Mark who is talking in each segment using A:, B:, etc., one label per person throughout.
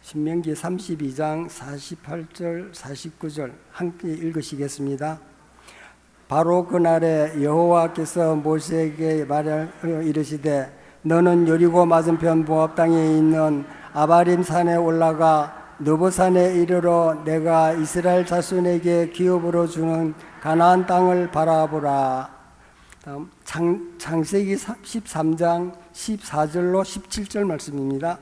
A: 신명기 32장 48절 49절 함께 읽으시겠습니다. 바로 그날에 여호와께서 모세에게 이르시되 너는 여리고 맞은편 모압 땅에 있는 아바림 산에 올라가 느보산에 이르러 내가 이스라엘 자손에게 기업으로 주는 가나안 땅을 바라보라. 다음 창세기 13장 14절로 17절 말씀입니다.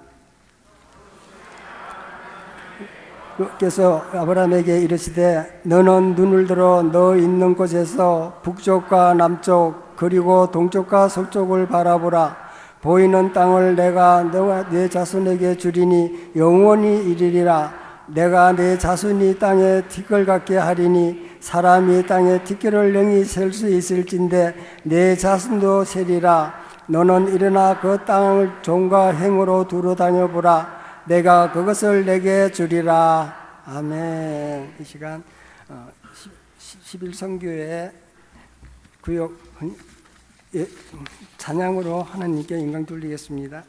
A: 께서 아브라함에게 이르시되 너는 눈을 들어 너 있는 곳에서 북쪽과 남쪽 그리고 동쪽과 서쪽을 바라보라. 보이는 땅을 내가 너와 네 자손에게 주리니 영원히 이르리라. 내가 네 자손이 땅에 티끌 같게 하리니 사람이 땅에 티끌을 능히 셀 수 있을진데 네 자손도 세리라. 너는 일어나 그 땅을 종과 행으로 두루 다녀보라. 내가 그것을 내게 주리라. 아멘. 이 시간 11선교회 구역 찬양으로 하나님께 영광 돌리겠습니다.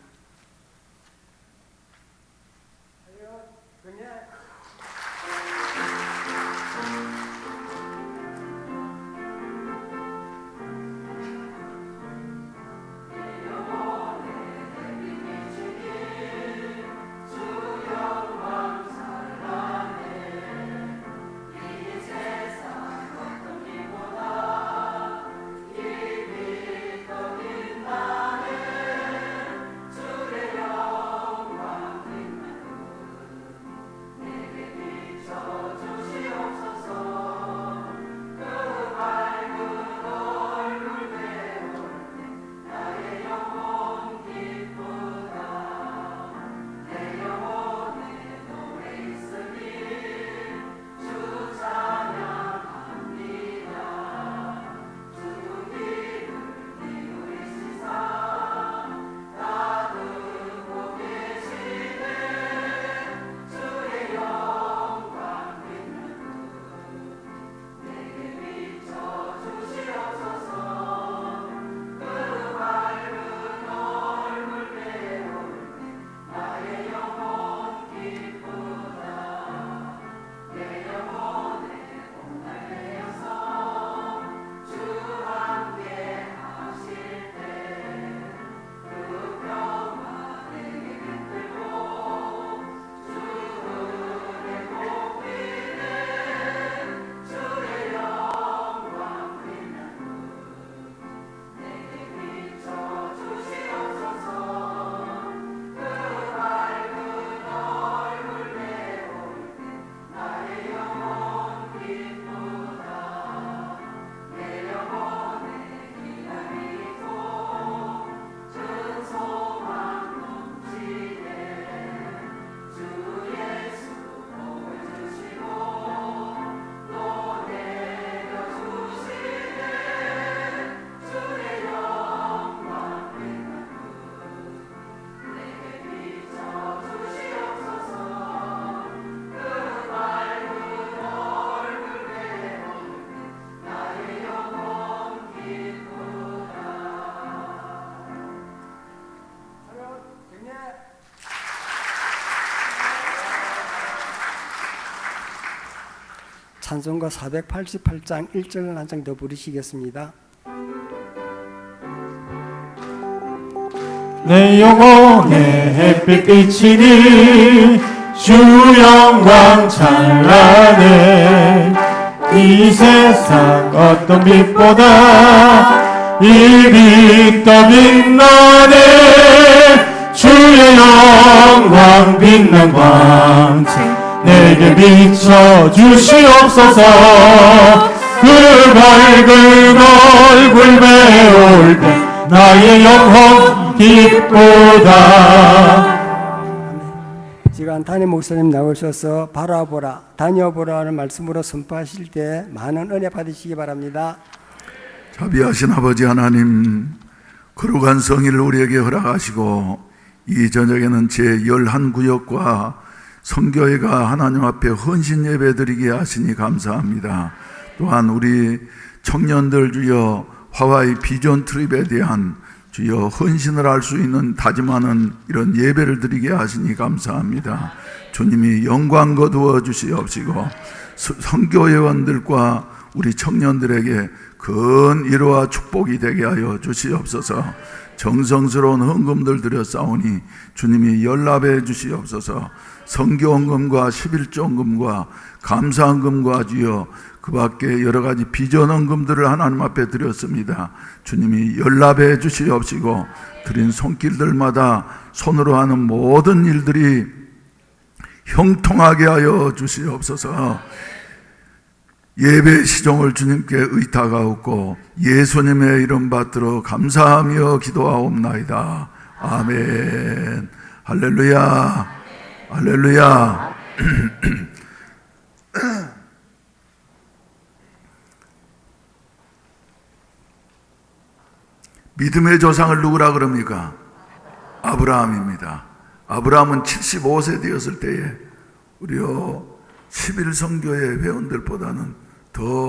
A: 찬송가 488장 1절을 한 장 더 부르시겠습니다.
B: 내 영혼의 햇빛 비치니 주 영광 찬란해. 이 세상 어떤 빛보다 이 빛 더 빛나네. 주의 영광 빛난 광채 내게 비춰 주시옵소서. 그 밝은 얼굴 배울 때 나의 영혼 기쁘다.
A: 지금 담임 목사님 나오셔서 바라보라, 다녀보라는 말씀으로 선포하실 때 많은 은혜 받으시기 바랍니다.
C: 자비하신 아버지 하나님, 거룩한 성의를 우리에게 허락하시고 이 저녁에는 제11구역과 선교회가 하나님 앞에 헌신 예배 드리게 하시니 감사합니다. 또한 우리 청년들 주여 하와이 비전 트립에 대한 주여 헌신을 할 수 있는 다짐하는 이런 예배를 드리게 하시니 감사합니다. 주님이 영광 거두어 주시옵시고 선교회원들과 우리 청년들에게 큰 위로와 축복이 되게 하여 주시옵소서. 정성스러운 헌금들 드렸사오니 주님이 연락해 주시옵소서. 선교헌금과 11조헌금과 감사헌금과 주여 그 밖에 여러 가지 비전헌금들을 하나님 앞에 드렸습니다. 주님이 연락해 주시옵시고 드린 손길들마다 손으로 하는 모든 일들이 형통하게 하여 주시옵소서. 예배 시종을 주님께 의탁하옵고 예수님의 이름 받들어 감사하며 기도하옵나이다. 아멘. 할렐루야. 할렐루야. 믿음의 조상을 누구라 그럽니까? 아브라함입니다. 아브라함은 75세 되었을 때에 우리요 11선교회 회원들보다는 더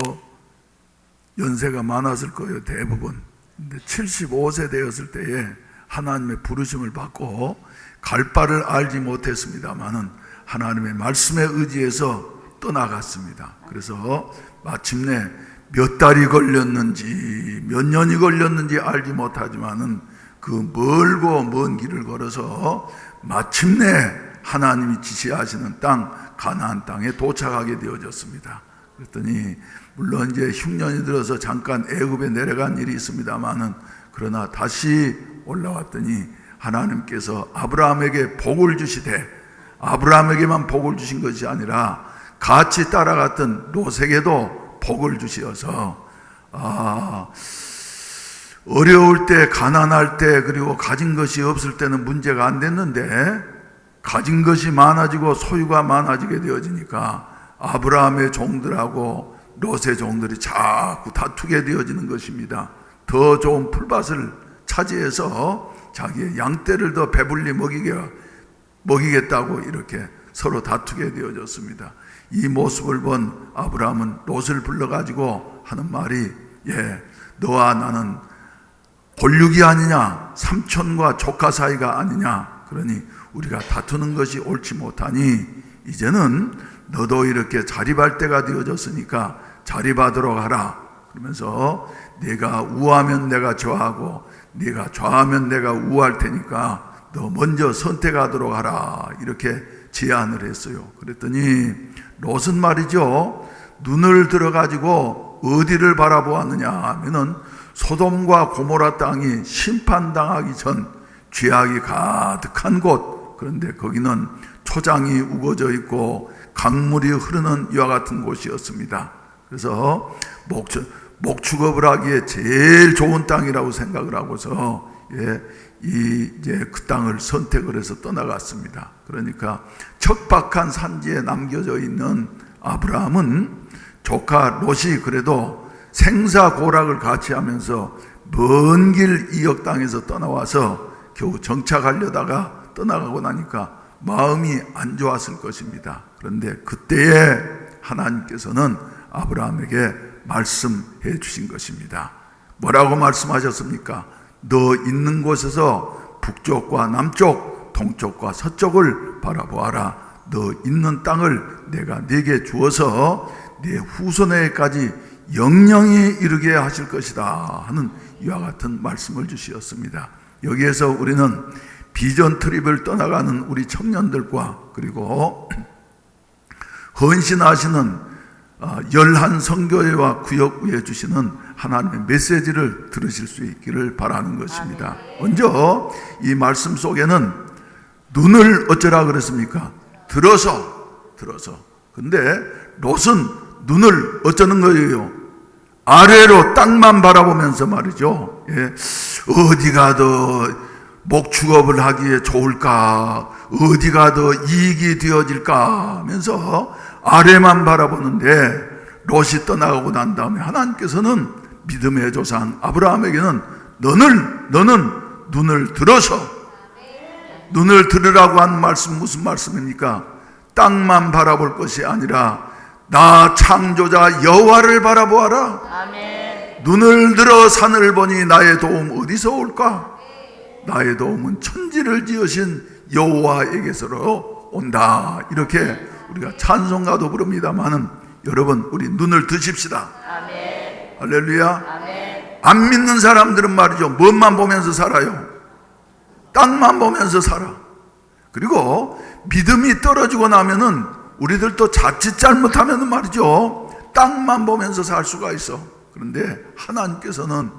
C: 연세가 많았을 거예요, 대부분. 근데 75세 되었을 때에 하나님의 부르심을 받고 갈 바를 알지 못했습니다만은 하나님의 말씀에 의지해서 떠나갔습니다. 그래서 마침내 몇 달이 걸렸는지 몇 년이 걸렸는지 알지 못하지만은 그 멀고 먼 길을 걸어서 마침내 하나님이 지시하시는 땅 가나안 땅에 도착하게 되어졌습니다. 그랬더니 물론 이제 흉년이 들어서 잠깐 애굽에 내려간 일이 있습니다만은 그러나 다시 올라왔더니 하나님께서 아브라함에게 복을 주시되 아브라함에게만 복을 주신 것이 아니라 같이 따라갔던 롯에게도 복을 주시어서 어려울 때 가난할 때 그리고 가진 것이 없을 때는 문제가 안 됐는데 가진 것이 많아지고 소유가 많아지게 되어지니까 아브라함의 종들하고 롯의 종들이 자꾸 다투게 되어지는 것입니다. 더 좋은 풀밭을 차지해서 자기의 양떼를 더 배불리 먹이겠다고 이렇게 서로 다투게 되어졌습니다. 이 모습을 본 아브라함은 롯을 불러가지고 하는 말이 너와 나는 골육이 아니냐, 삼촌과 조카 사이가 아니냐, 그러니 우리가 다투는 것이 옳지 못하니 이제는 너도 이렇게 자립할 때가 되어졌으니까 자립하도록 하라. 그러면서 네가 우하면 내가 좌하고 네가 좌하면 내가 우할 테니까 너 먼저 선택하도록 하라. 이렇게 제안을 했어요. 그랬더니 롯은 말이죠, 눈을 들어가지고 어디를 바라보았느냐 하면은 소돔과 고모라 땅이 심판당하기 전 죄악이 가득한 곳, 그런데 거기는 초장이 우거져 있고 강물이 흐르는 이와 같은 곳이었습니다. 그래서 목축업을 하기에 제일 좋은 땅이라고 생각을 하고서 이제 그 땅을 선택을 해서 떠나갔습니다. 그러니까 척박한 산지에 남겨져 있는 아브라함은 조카 롯이 그래도 생사고락을 같이 하면서 먼 길 이역 땅에서 떠나와서 겨우 정착하려다가 떠나가고 나니까 마음이 안 좋았을 것입니다. 그런데 그때에 하나님께서는 아브라함에게 말씀해 주신 것입니다. 뭐라고 말씀하셨습니까? 너 있는 곳에서 북쪽과 남쪽, 동쪽과 서쪽을 바라보아라. 너 있는 땅을 내가 네게 주어서 네 후손에게까지 영영이 이르게 하실 것이다 하는 이와 같은 말씀을 주시었습니다. 여기에서 우리는 비전 트립을 떠나가는 우리 청년들과 그리고 헌신하시는 열한 선교회와 구역구에 주시는 하나님의 메시지를 들으실 수 있기를 바라는 것입니다. 먼저 이 말씀 속에는 눈을 어쩌라 그랬습니까? 들어서. 근데 롯은 눈을 어쩌는 거예요? 아래로 땅만 바라보면서 말이죠. 어디가 더 목축업을 하기에 좋을까? 어디가 더 이익이 되어질까? 하면서 아래만 바라보는데 롯이 떠나가고 난 다음에 하나님께서는 믿음의 조상 아브라함에게는 너는 눈을 들어서, 눈을 들으라고 한 말씀 무슨 말씀입니까? 땅만 바라볼 것이 아니라 나 창조자 여호와를 바라보아라.
D: 아멘.
C: 눈을 들어 산을 보니 나의 도움 어디서 올까? 나의 도움은 천지를 지으신 여호와에게서로 온다. 이렇게 우리가 찬송가도 부릅니다만은 여러분 우리 눈을 드십시다.
D: 아멘.
C: 할렐루야.
D: 아멘.
C: 안 믿는 사람들은 말이죠, 뭔만 보면서 살아요. 땅만 보면서 살아. 그리고 믿음이 떨어지고 나면은 우리들도 자칫 잘못하면은 말이죠, 땅만 보면서 살 수가 있어. 그런데 하나님께서는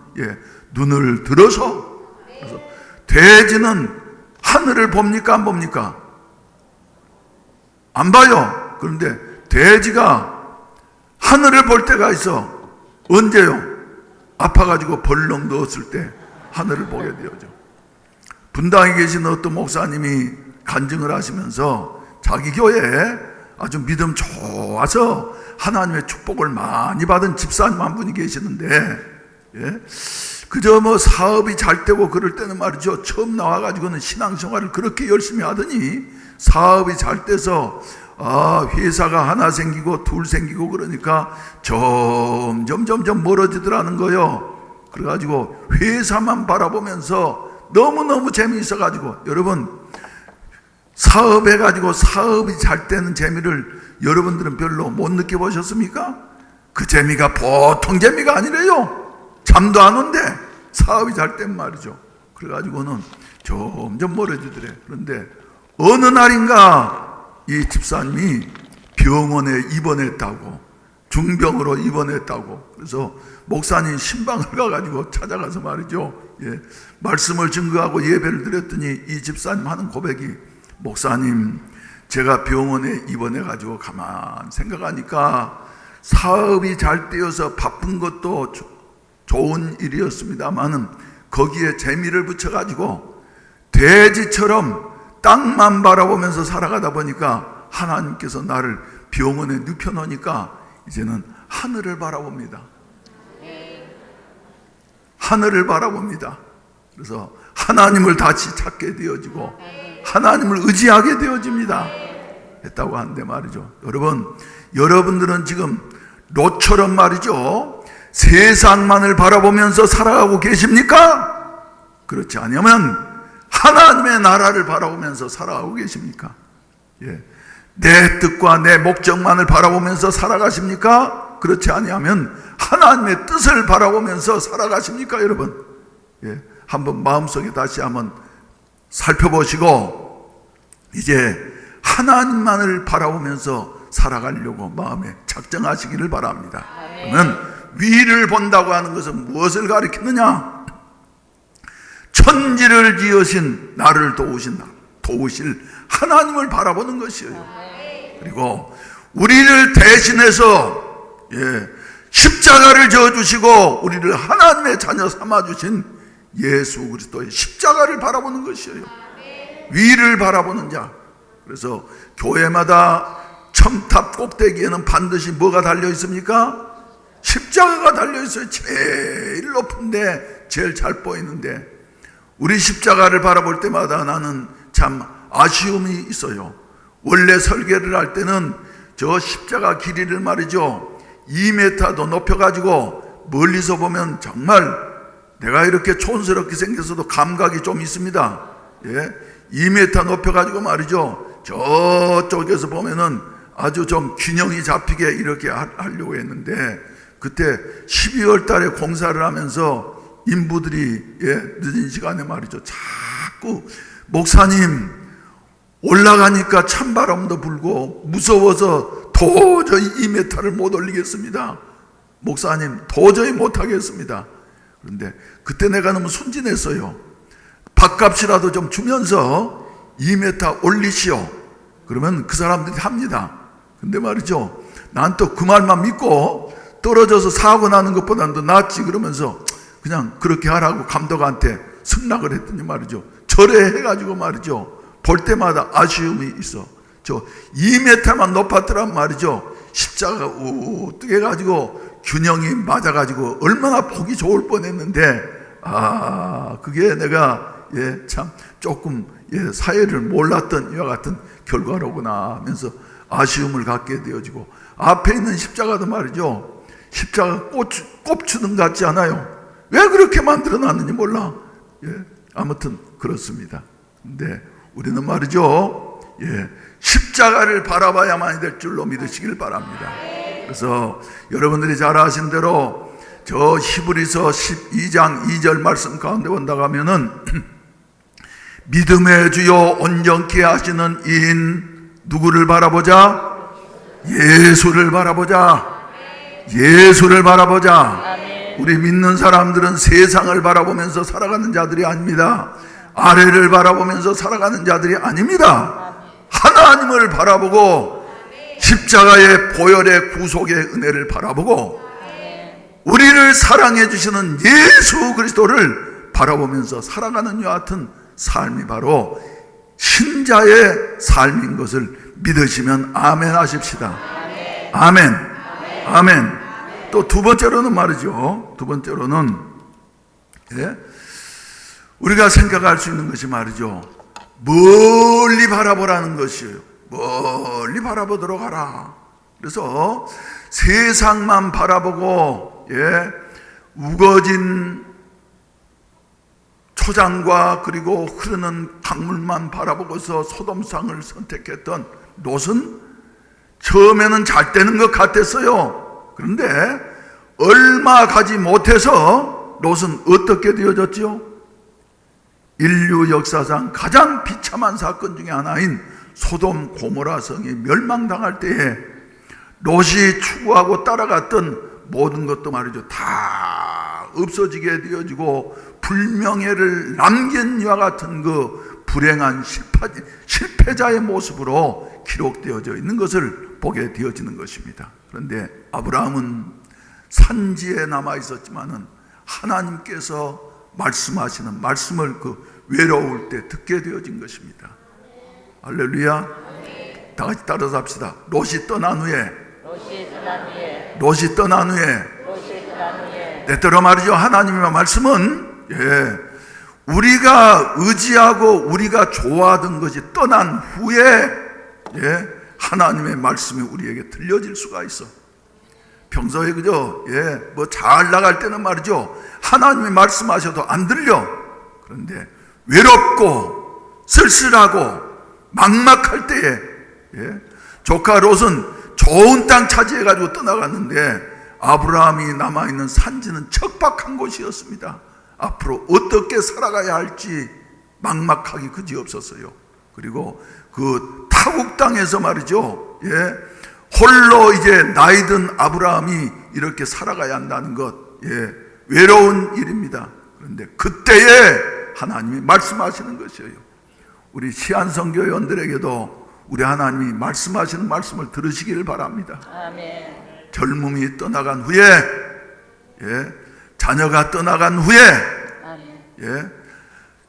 C: 눈을 들어서, 그래서 돼지는 하늘을 봅니까 안 봅니까? 안 봐요. 그런데 돼지가 하늘을 볼 때가 있어. 언제요? 아파가지고 벌렁 누웠을 때 하늘을 보게 되어져. 분당에 계신 어떤 목사님이 간증을 하시면서 자기 교회에 아주 믿음 좋아서 하나님의 축복을 많이 받은 집사님 한 분이 계시는데, 그저 뭐 사업이 잘 되고 그럴 때는 말이죠, 처음 나와가지고는 신앙생활을 그렇게 열심히 하더니 사업이 잘 돼서 회사가 하나 생기고 둘 생기고 그러니까 점점 멀어지더라는 거요. 그래가지고 회사만 바라보면서 너무너무 재미있어가지고, 여러분 사업해가지고 사업이 잘 되는 재미를 여러분들은 별로 못 느껴보셨습니까? 그 재미가 보통 재미가 아니래요. 잠도 안 온대. 사업이 잘 되면 말이죠. 그래가지고는 점점 멀어지더래. 그런데 어느 날인가 이 집사님이 병원에 입원했다고, 중병으로 입원했다고. 그래서 목사님 신방을 가가지고 찾아가서 말이죠, 말씀을 증거하고 예배를 드렸더니 이 집사님 하는 고백이, 목사님, 제가 병원에 입원해가지고 가만 생각하니까 사업이 잘 되어서 바쁜 것도 좋은 일이었습니다만은 거기에 재미를 붙여가지고 돼지처럼 땅만 바라보면서 살아가다 보니까 하나님께서 나를 병원에 눕혀놓으니까 이제는 하늘을 바라봅니다. 하늘을 바라봅니다. 그래서 하나님을 다시 찾게 되어지고 하나님을 의지하게 되어집니다. 했다고 하는데 말이죠, 여러분들은 지금 롯처럼 말이죠, 세상만을 바라보면서 살아가고 계십니까? 그렇지 않으면 하나님의 나라를 바라보면서 살아가고 계십니까? 내 뜻과 내 목적만을 바라보면서 살아가십니까? 그렇지 아니하면 하나님의 뜻을 바라보면서 살아가십니까, 여러분? 한번 마음속에 다시 한번 살펴보시고 이제 하나님만을 바라보면서 살아가려고 마음에 작정하시기를 바랍니다. 그러면 위를 본다고 하는 것은 무엇을 가리키느냐? 천지를 지으신 나를 도우실 하나님을 바라보는 것이에요. 그리고 우리를 대신해서 십자가를 져주시고 우리를 하나님의 자녀 삼아주신 예수 그리스도의 십자가를 바라보는 것이에요. 위를 바라보는 자. 그래서 교회마다 첨탑 꼭대기에는 반드시 뭐가 달려 있습니까? 십자가가 달려 있어요. 제일 높은데 제일 잘 보이는데, 우리 십자가를 바라볼 때마다 나는 참 아쉬움이 있어요. 원래 설계를 할 때는 저 십자가 길이를 말이죠, 2m도 높여가지고 멀리서 보면 정말 내가 이렇게 촌스럽게 생겼어도 감각이 좀 있습니다. 2m 높여가지고 말이죠, 저쪽에서 보면은 아주 좀 균형이 잡히게 이렇게 하려고 했는데, 그때 12월 달에 공사를 하면서 인부들이 늦은 시간에 말이죠, 자꾸 목사님 올라가니까 찬바람도 불고 무서워서 도저히 2m를 못 올리겠습니다. 목사님 도저히 못하겠습니다. 그런데 그때 내가 너무 순진했어요. 밥값이라도 좀 주면서 2m 올리시오. 그러면 그 사람들이 합니다. 근데 말이죠, 난 또 그 말만 믿고 떨어져서 사고 나는 것보다는 더 낫지 그러면서 그냥 그렇게 하라고 감독한테 승낙을 했더니 말이죠, 절해해가지고 말이죠, 볼 때마다 아쉬움이 있어. 저 2m만 높았더란 말이죠, 십자가가 우뚝 해가지고 균형이 맞아가지고 얼마나 보기 좋을 뻔했는데, 그게 내가 참 조금 사회를 몰랐던 이와 같은 결과로구나 하면서 아쉬움을 갖게 되어지고, 앞에 있는 십자가도 말이죠, 십자가 꼽추는 것 같지 않아요? 왜 그렇게 만들어 놨는지 몰라. 아무튼 그렇습니다. 근데 우리는 말이죠, 십자가를 바라봐야만 될 줄로 믿으시길 바랍니다. 그래서 여러분들이 잘 아신 대로 저 히브리서 12장 2절 말씀 가운데 본다고 하면은 믿음의 주요 온전케 하시는 이인 누구를 바라보자? 예수를 바라보자. 예수를 바라보자. 우리 믿는 사람들은 세상을 바라보면서 살아가는 자들이 아닙니다. 아래를 바라보면서 살아가는 자들이 아닙니다. 하나님을 바라보고 십자가의 보혈의 구속의 은혜를 바라보고 우리를 사랑해 주시는 예수 그리스도를 바라보면서 살아가는 여하튼 삶이 바로 신자의 삶인 것을 믿으시면 아멘 하십시다. 아멘. 아멘. 또 두 번째로는 말이죠. 두 번째로는 우리가 생각할 수 있는 것이 말이죠. 멀리 바라보라는 것이에요. 멀리 바라보도록 하라. 그래서 세상만 바라보고 우거진 초장과 그리고 흐르는 강물만 바라보고서 소돔상을 선택했던 롯은 처음에는 잘 되는 것 같았어요. 그런데 얼마 가지 못해서 롯은 어떻게 되어졌지요? 인류 역사상 가장 비참한 사건 중에 하나인 소돔 고모라 성이 멸망당할 때에 롯이 추구하고 따라갔던 모든 것도 말이죠, 다 없어지게 되어지고 불명예를 남긴 이와 같은 그 불행한 실패자의 모습으로 기록되어져 있는 것을 보게 되어지는 것입니다. 그런데 아브라함은 산지에 남아 있었지만은 하나님께서 말씀하시는 말씀을 그 외로울 때 듣게 되어진 것입니다. 할렐루야. 다 같이 따라서 합시다. 롯이 떠난 후에 때때로 말이죠, 하나님의 말씀은 우리가 의지하고 우리가 좋아하던 것이 떠난 후에 하나님의 말씀이 우리에게 들려질 수가 있어. 평소에 그죠? 뭐 잘 나갈 때는 말이죠, 하나님이 말씀하셔도 안 들려. 그런데 외롭고 쓸쓸하고 막막할 때에 조카 롯은 좋은 땅 차지해가지고 떠나갔는데 아브라함이 남아있는 산지는 척박한 곳이었습니다. 앞으로 어떻게 살아가야 할지 막막하기 그지없었어요. 그리고 그 타국 땅에서 말이죠, 홀로 이제 나이든 아브라함이 이렇게 살아가야 한다는 것, 외로운 일입니다. 그런데 그때에 하나님이 말씀하시는 것이에요. 우리 시한선교회원들에게도 우리 하나님이 말씀하시는 말씀을 들으시기를 바랍니다.
D: 아멘.
C: 젊음이 떠나간 후에, 자녀가 떠나간 후에,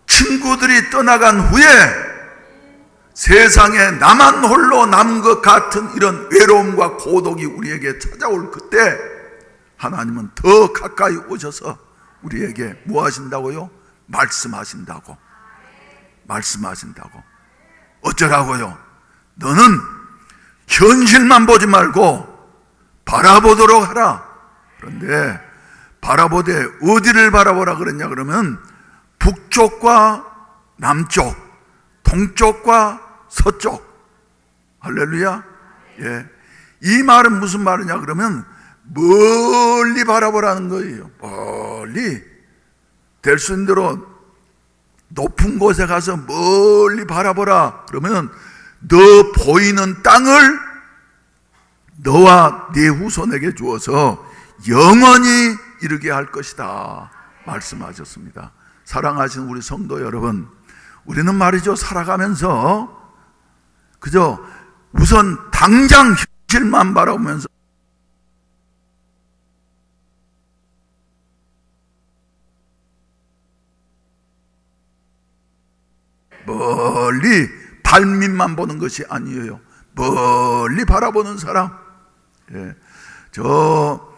C: 친구들이 떠나간 후에 세상에 나만 홀로 남은 것 같은 이런 외로움과 고독이 우리에게 찾아올 그때 하나님은 더 가까이 오셔서 우리에게 뭐 하신다고요? 말씀하신다고. 어쩌라고요? 너는 현실만 보지 말고 바라보도록 하라. 그런데 바라보되 어디를 바라보라 그랬냐 그러면 북쪽과 남쪽, 동쪽과 서쪽. 할렐루야. 이 말은 무슨 말이냐 그러면 멀리 바라보라는 거예요. 멀리. 될 수 있는 대로 높은 곳에 가서 멀리 바라보라. 그러면 너 보이는 땅을 너와 네 후손에게 주어서 영원히 이르게 할 것이다 말씀하셨습니다. 사랑하시는 우리 성도 여러분, 우리는 말이죠, 살아가면서 그저 우선 당장 현실만 바라보면서 멀리 발밑만 보는 것이 아니에요. 멀리 바라보는 사람. 저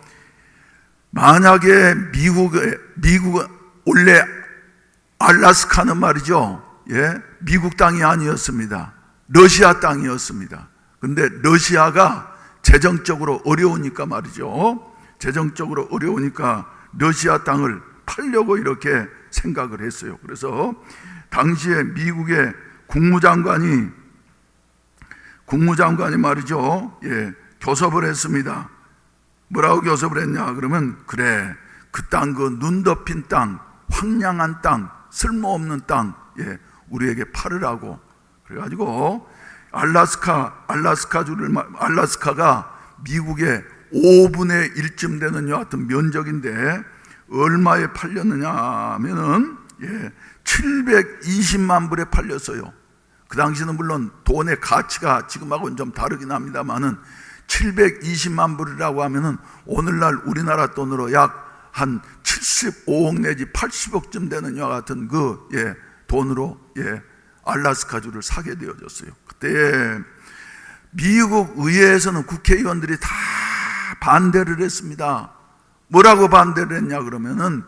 C: 만약에 미국 원래 알라스카는 말이죠, 미국 땅이 아니었습니다. 러시아 땅이었습니다. 근데 러시아가 재정적으로 어려우니까 말이죠, 재정적으로 어려우니까 러시아 땅을 팔려고 이렇게 생각을 했어요. 그래서 당시에 미국의 국무장관이 말이죠, 교섭을 했습니다. 뭐라고 교섭을 했냐 그러면, 그래, 그 땅, 그 눈 덮인 땅, 황량한 땅, 쓸모없는 땅, 우리에게 팔으라고. 그래가지고 알라스카가 미국의 5분의 1쯤 되는 여하튼 면적인데 얼마에 팔렸느냐 하면은 720만 불에 팔렸어요. 그 당시는 물론 돈의 가치가 지금하고는 좀 다르긴 합니다만은 720만 불이라고 하면은 오늘날 우리나라 돈으로 약 한 75억 내지 80억쯤 되는 여와 같은 그 돈으로 알라스카주를 사게 되어졌어요. 그때 미국 의회에서는 국회의원들이 다 반대를 했습니다. 뭐라고 반대를 했냐 그러면은,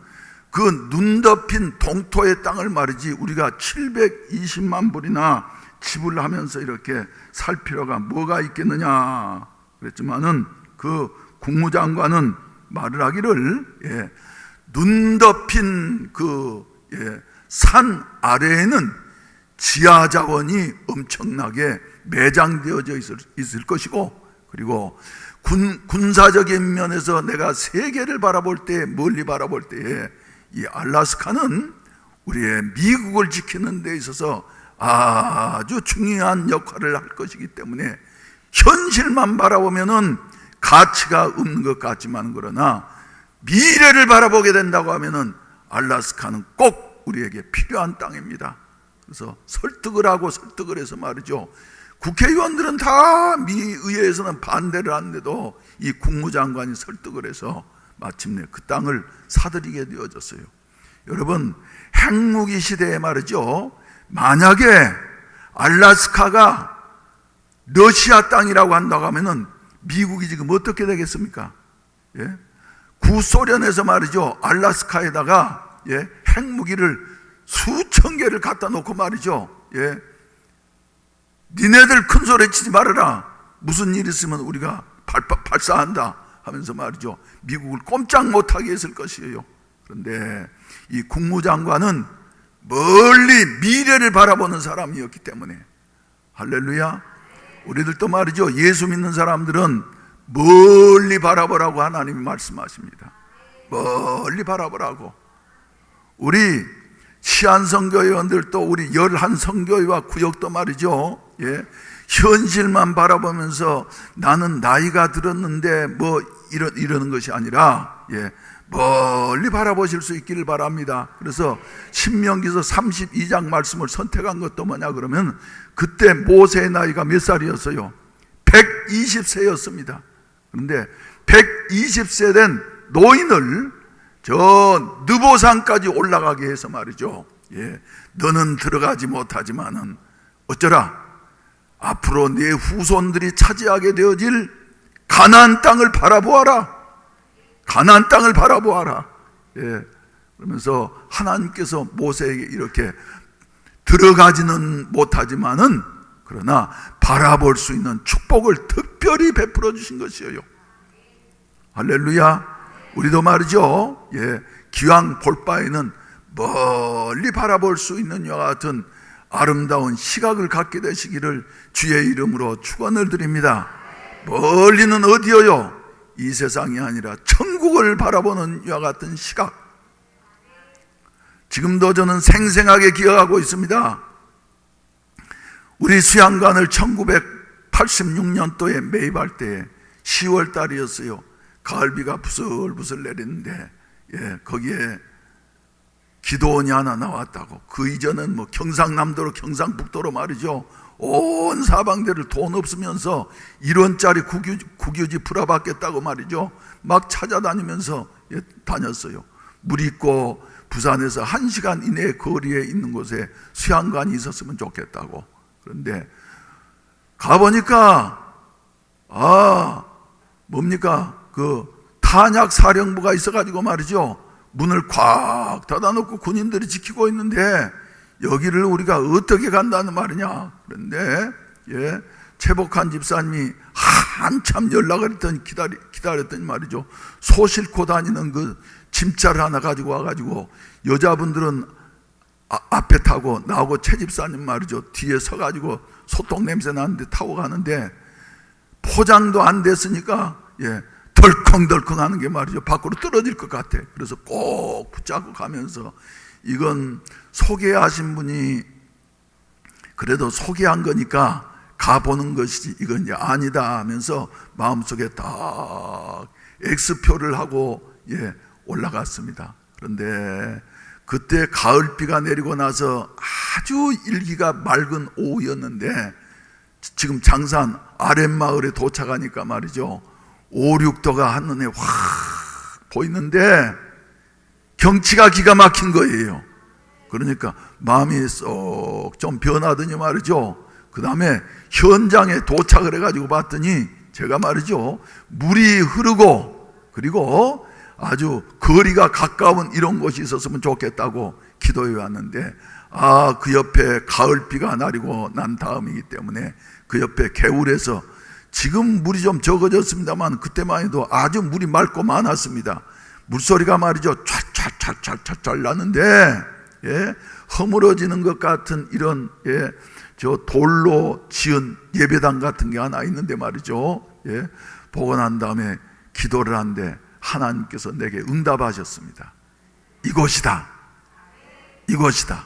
C: 그 눈 덮인 동토의 땅을 말이지 우리가 720만 불이나 지불하면서 이렇게 살 필요가 뭐가 있겠느냐 그랬지만은, 그 국무장관은 말을 하기를, 눈 덮인 그 산 아래에는 지하 자원이 엄청나게 매장되어져 있을 것이고, 그리고 군사적인 면에서 내가 세계를 바라볼 때, 멀리 바라볼 때에 이 알라스카는 우리의 미국을 지키는 데 있어서 아주 중요한 역할을 할 것이기 때문에 현실만 바라보면은 가치가 없는 것 같지만, 그러나 미래를 바라보게 된다고 하면은 알라스카는 꼭 우리에게 필요한 땅입니다. 그래서 설득을 해서 말이죠, 국회의원들은 다 미의회에서는 반대를 하는데도 이 국무장관이 설득을 해서 마침내 그 땅을 사들이게 되어졌어요. 여러분, 핵무기 시대에 말이죠, 만약에 알라스카가 러시아 땅이라고 한다고 하면은 미국이 지금 어떻게 되겠습니까? 구소련에서 말이죠, 알라스카에다가 핵무기를 수천 개를 갖다 놓고 말이죠, 니네들 큰 소리 치지 말아라, 무슨 일 있으면 우리가 발사한다 하면서 말이죠, 미국을 꼼짝 못하게 했을 것이에요. 그런데 이 국무장관은 멀리 미래를 바라보는 사람이었기 때문에, 할렐루야, 우리들도 말이죠, 예수 믿는 사람들은 멀리 바라보라고 하나님이 말씀하십니다. 멀리 바라보라고. 우리 시안선교회원들도, 우리 11선교회와 구역도 말이죠, 현실만 바라보면서 나는 나이가 들었는데 뭐 이러는 것이 아니라 멀리 바라보실 수 있기를 바랍니다. 그래서 신명기서 32장 말씀을 선택한 것도 뭐냐 그러면, 그때 모세의 나이가 몇 살이었어요? 120세였습니다. 그런데 120세 된 노인을 저 느보산까지 올라가게 해서 말이죠, 너는 들어가지 못하지만은 어쩌라, 앞으로 네 후손들이 차지하게 되어질 가나안 땅을 바라보아라. 가나안 땅을 바라보아라. 그러면서 하나님께서 모세에게 이렇게 들어가지는 못하지만은 그러나 바라볼 수 있는 축복을 특별히 베풀어 주신 것이에요. 할렐루야. 우리도 말이죠, 기왕 볼 바에는 멀리 바라볼 수 있는 이와 같은 아름다운 시각을 갖게 되시기를 주의 이름으로 축원을 드립니다. 멀리는 어디여요? 이 세상이 아니라 천국을 바라보는 이와 같은 시각, 지금도 저는 생생하게 기억하고 있습니다. 우리 수양관을 1986년도에 매입할 때 10월 달이었어요. 가을비가 부슬부슬 내리는데 거기에 기도원이 하나 나왔다고. 그 이전은 뭐 경상남도로 경상북도로 말이죠, 온 사방대를 돈 없으면서 1원짜리 국유지 풀어받겠다고 말이죠, 막 찾아다니면서 다녔어요. 물 있고 부산에서 1시간 이내 거리에 있는 곳에 수양관이 있었으면 좋겠다고. 그런데 가보니까 뭡니까, 그 탄약 사령부가 있어가지고 말이죠, 문을 꽉 닫아놓고 군인들이 지키고 있는데 여기를 우리가 어떻게 간다는 말이냐. 그런데 최복한 집사님이 한참 연락을 했더니 기다렸더니 말이죠, 소 싣고 다니는 그 짐차를 하나 가지고 와가지고 여자분들은 앞에 타고 나하고 채집사님 말이죠, 뒤에 서가지고 소똥 냄새 나는데 타고 가는데 포장도 안 됐으니까 덜컹덜컹 하는 게 말이죠, 밖으로 떨어질 것 같아. 그래서 꼭 붙잡고 가면서, 이건 소개하신 분이 그래도 소개한 거니까 가보는 것이지 이건 이제 아니다 하면서 마음속에 딱 X표를 하고 올라갔습니다. 그런데 그때 가을비가 내리고 나서 아주 일기가 맑은 오후였는데, 지금 장산 아랫마을에 도착하니까 말이죠, 5, 6도가 한눈에 확 보이는데 경치가 기가 막힌 거예요. 그러니까 마음이 쏙 좀 변하더니 말이죠, 그 다음에 현장에 도착을 해가지고 봤더니 제가 말이죠, 물이 흐르고 그리고 아주 거리가 가까운 이런 곳이 있었으면 좋겠다고 기도해 왔는데, 그 옆에 가을비가 내리고 난 다음이기 때문에 그 옆에 개울에서, 지금 물이 좀 적어졌습니다만 그때만 해도 아주 물이 맑고 많았습니다. 물소리가 말이죠, 찰찰찰찰찰 나는데 허물어지는 것 같은 이런 저 돌로 지은 예배당 같은 게 하나 있는데 말이죠, 보고 난 다음에 기도를 하는데 하나님께서 내게 응답하셨습니다. 이곳이다, 이곳이다.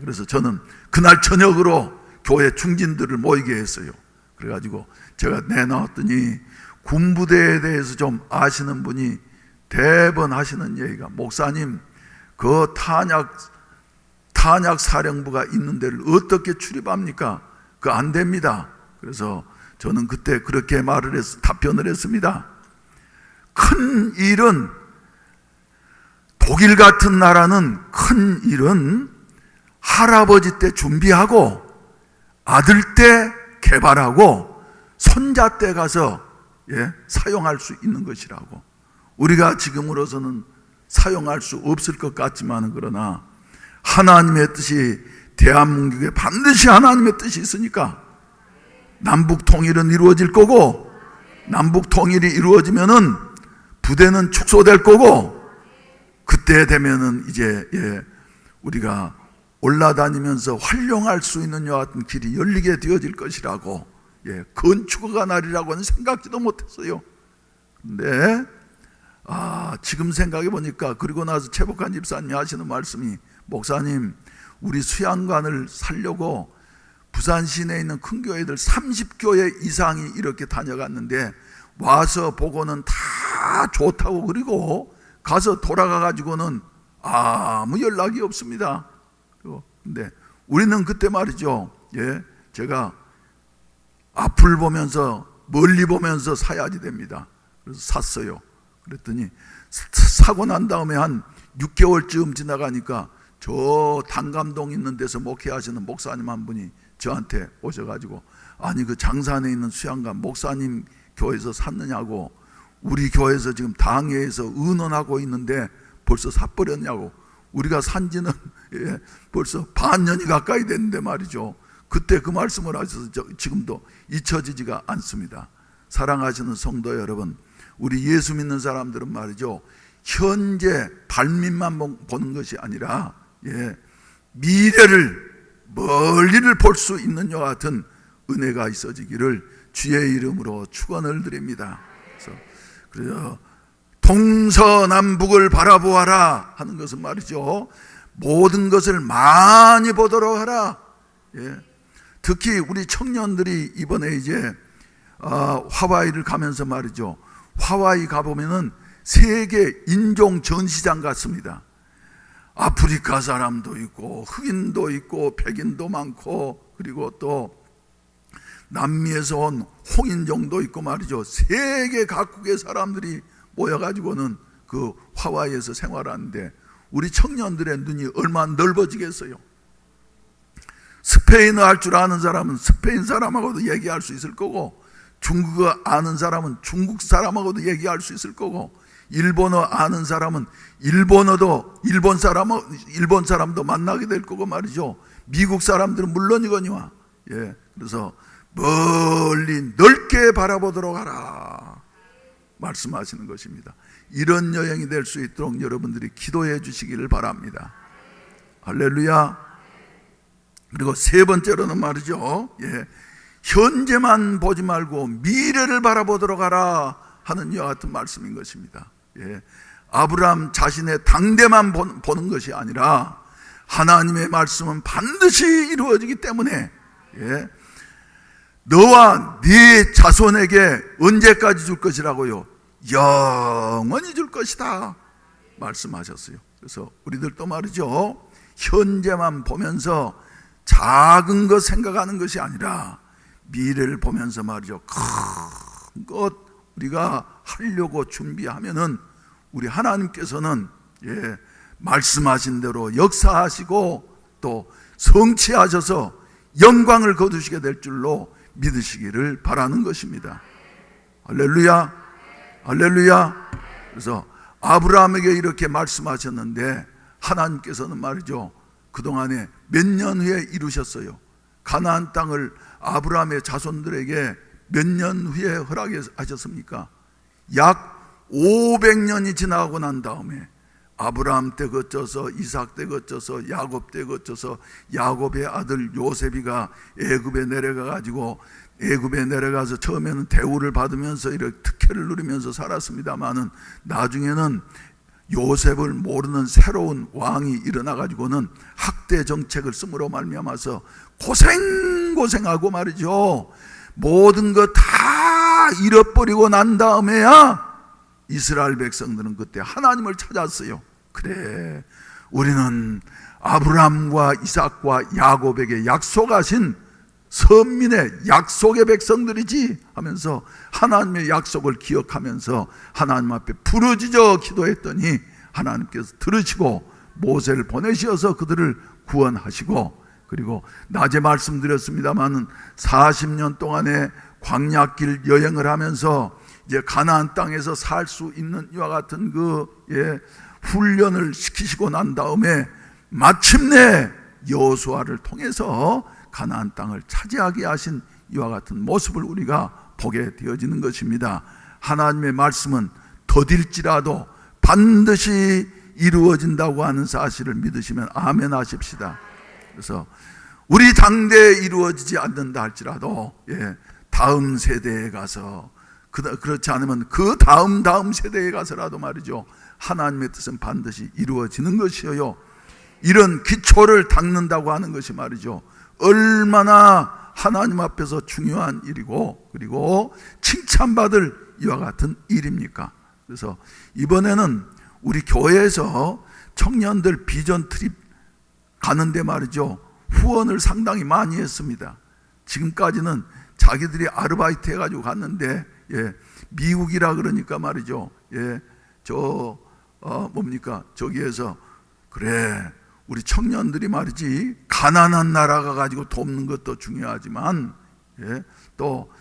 C: 그래서 저는 그날 저녁으로 교회 중진들을 모이게 했어요. 그래가지고 제가 내나왔더니 군부대에 대해서 좀 아시는 분이 대번 하시는 얘기가, 목사님 그 탄약 사령부가 있는 데를 어떻게 출입합니까? 그거 안 됩니다. 그래서 저는 그때 그렇게 답변을 했습니다. 큰 일은, 독일 같은 나라는 큰 일은 할아버지 때 준비하고 아들 때 개발하고 손자 때 가서 사용할 수 있는 것이라고. 우리가 지금으로서는 사용할 수 없을 것 같지만, 그러나 하나님의 뜻이, 대한민국에 반드시 하나님의 뜻이 있으니까 남북 통일은 이루어질 거고, 남북 통일이 이루어지면은 부대는 축소될 거고, 그때 되면은 이제 우리가 올라다니면서 활용할 수 있는 요 같은 길이 열리게 되어질 것이라고, 건축어가 나리라고는 생각지도 못했어요. 근데 지금 생각해 보니까, 그리고 나서 최복한 집사님이 하시는 말씀이, 목사님 우리 수양관을 살려고 부산 시내에 있는 큰 교회들 30교회 이상이 이렇게 다녀갔는데 와서 보고는 다 좋다고, 그리고 가서 돌아가 가지고는 아무 연락이 없습니다. 근데 우리는 그때 말이죠, 제가 앞을 보면서 멀리 보면서 사야지 됩니다. 그래서 샀어요. 그랬더니 사고 난 다음에 한 6개월쯤 지나가니까 저 단감동 있는 데서 목회하시는 목사님 한 분이 저한테 오셔가지고, 아니 그 장산에 있는 수양관 목사님 교회에서 샀느냐고, 우리 교회에서 지금 당회에서 의논하고 있는데 벌써 샀버렸냐고. 우리가 산지는 벌써 반년이 가까이 됐는데 말이죠. 그때 그 말씀을 하셔서 지금도 잊혀지지가 않습니다. 사랑하시는 성도 여러분, 우리 예수 믿는 사람들은 말이죠, 현재 발밑만 보는 것이 아니라 미래를, 멀리를 볼 수 있는 요 같은 은혜가 있어지기를 주의 이름으로 축원을 드립니다. 그래서 동서남북을 바라보아라 하는 것은 말이죠, 모든 것을 많이 보도록 하라. 특히 우리 청년들이 이번에 이제 하와이를 가면서 말이죠, 하와이 가보면은 세계 인종 전시장 같습니다. 아프리카 사람도 있고 흑인도 있고 백인도 많고, 그리고 또 남미에서 온 홍인종도 있고 말이죠. 세계 각국의 사람들이 모여가지고는 그 하와이에서 생활하는데, 우리 청년들의 눈이 얼마나 넓어지겠어요. 스페인어 할 줄 아는 사람은 스페인 사람하고도 얘기할 수 있을 거고, 중국어 아는 사람은 중국 사람하고도 얘기할 수 있을 거고, 일본어 아는 사람은 일본어도 일본 사람도 만나게 될 거고 말이죠. 미국 사람들은 물론이거니와. 그래서 멀리 넓게 바라보도록 하라. 말씀하시는 것입니다. 이런 여행이 될 수 있도록 여러분들이 기도해 주시기를 바랍니다. 할렐루야. 그리고 세 번째로는 말이죠, 현재만 보지 말고 미래를 바라보도록 하라 하는 이와 같은 말씀인 것입니다. 아브라함 자신의 당대만 보는 것이 아니라 하나님의 말씀은 반드시 이루어지기 때문에 너와 네 자손에게 언제까지 줄 것이라고요? 영원히 줄 것이다 말씀하셨어요. 그래서 우리들도 말이죠, 현재만 보면서 작은 것 생각하는 것이 아니라 미래를 보면서 말이죠, 큰 것 우리가 하려고 준비하면은 우리 하나님께서는 말씀하신 대로 역사하시고 또 성취하셔서 영광을 거두시게 될 줄로 믿으시기를 바라는 것입니다. 할렐루야, 할렐루야. 그래서 아브라함에게 이렇게 말씀하셨는데 하나님께서는 말이죠, 그동안에 몇 년 후에 이루셨어요. 가나안 땅을 아브라함의 자손들에게 몇 년 후에 허락하셨습니까? 약 500년이 지나고 난 다음에 아브라함 때 거쳐서 이삭 때 거쳐서 야곱 때 거쳐서 야곱의 아들 요셉이가 애굽에 내려가서 처음에는 대우를 받으면서 이렇게 특혜를 누리면서 살았습니다마는 나중에는 요셉을 모르는 새로운 왕이 일어나 가지고는 학대 정책을 씀으로 말미암아서 고생하고 말이죠, 모든 것 다 잃어버리고 난 다음에야 이스라엘 백성들은 그때 하나님을 찾았어요. 그래, 우리는 아브라함과 이삭과 야곱에게 약속하신 선민의 약속의 백성들이지 하면서 하나님의 약속을 기억하면서 하나님 앞에 부르짖어 기도했더니 하나님께서 들으시고 모세를 보내셔서 그들을 구원하시고, 그리고 낮에 말씀드렸습니다마는 40년 동안의 광야길 여행을 하면서 이제 가나안 땅에서 살 수 있는 이와 같은 훈련을 시키시고 난 다음에 마침내 여호수아를 통해서 가나안 땅을 차지하게 하신 이와 같은 모습을 우리가 보게 되어지는 것입니다. 하나님의 말씀은 더딜지라도 반드시 이루어진다고 하는 사실을 믿으시면 아멘 하십시다. 그래서 우리 당대에 이루어지지 않는다 할지라도 다음 세대에 가서, 그렇지 않으면 그 다음 세대에 가서라도 말이죠, 하나님의 뜻은 반드시 이루어지는 것이에요. 이런 기초를 닦는다고 하는 것이 말이죠, 얼마나 하나님 앞에서 중요한 일이고 그리고 칭찬받을 이와 같은 일입니까? 그래서 이번에는 우리 교회에서 청년들 비전 트립 가는데 말이죠, 후원을 상당히 많이 했습니다. 지금까지는 자기들이 아르바이트 해가지고 갔는데 미국이라 그러니까 말이죠, 저기에서 그래, 우리 청년들이 말이지 가난한 나라가 가지고 돕는 것도 중요하지만 또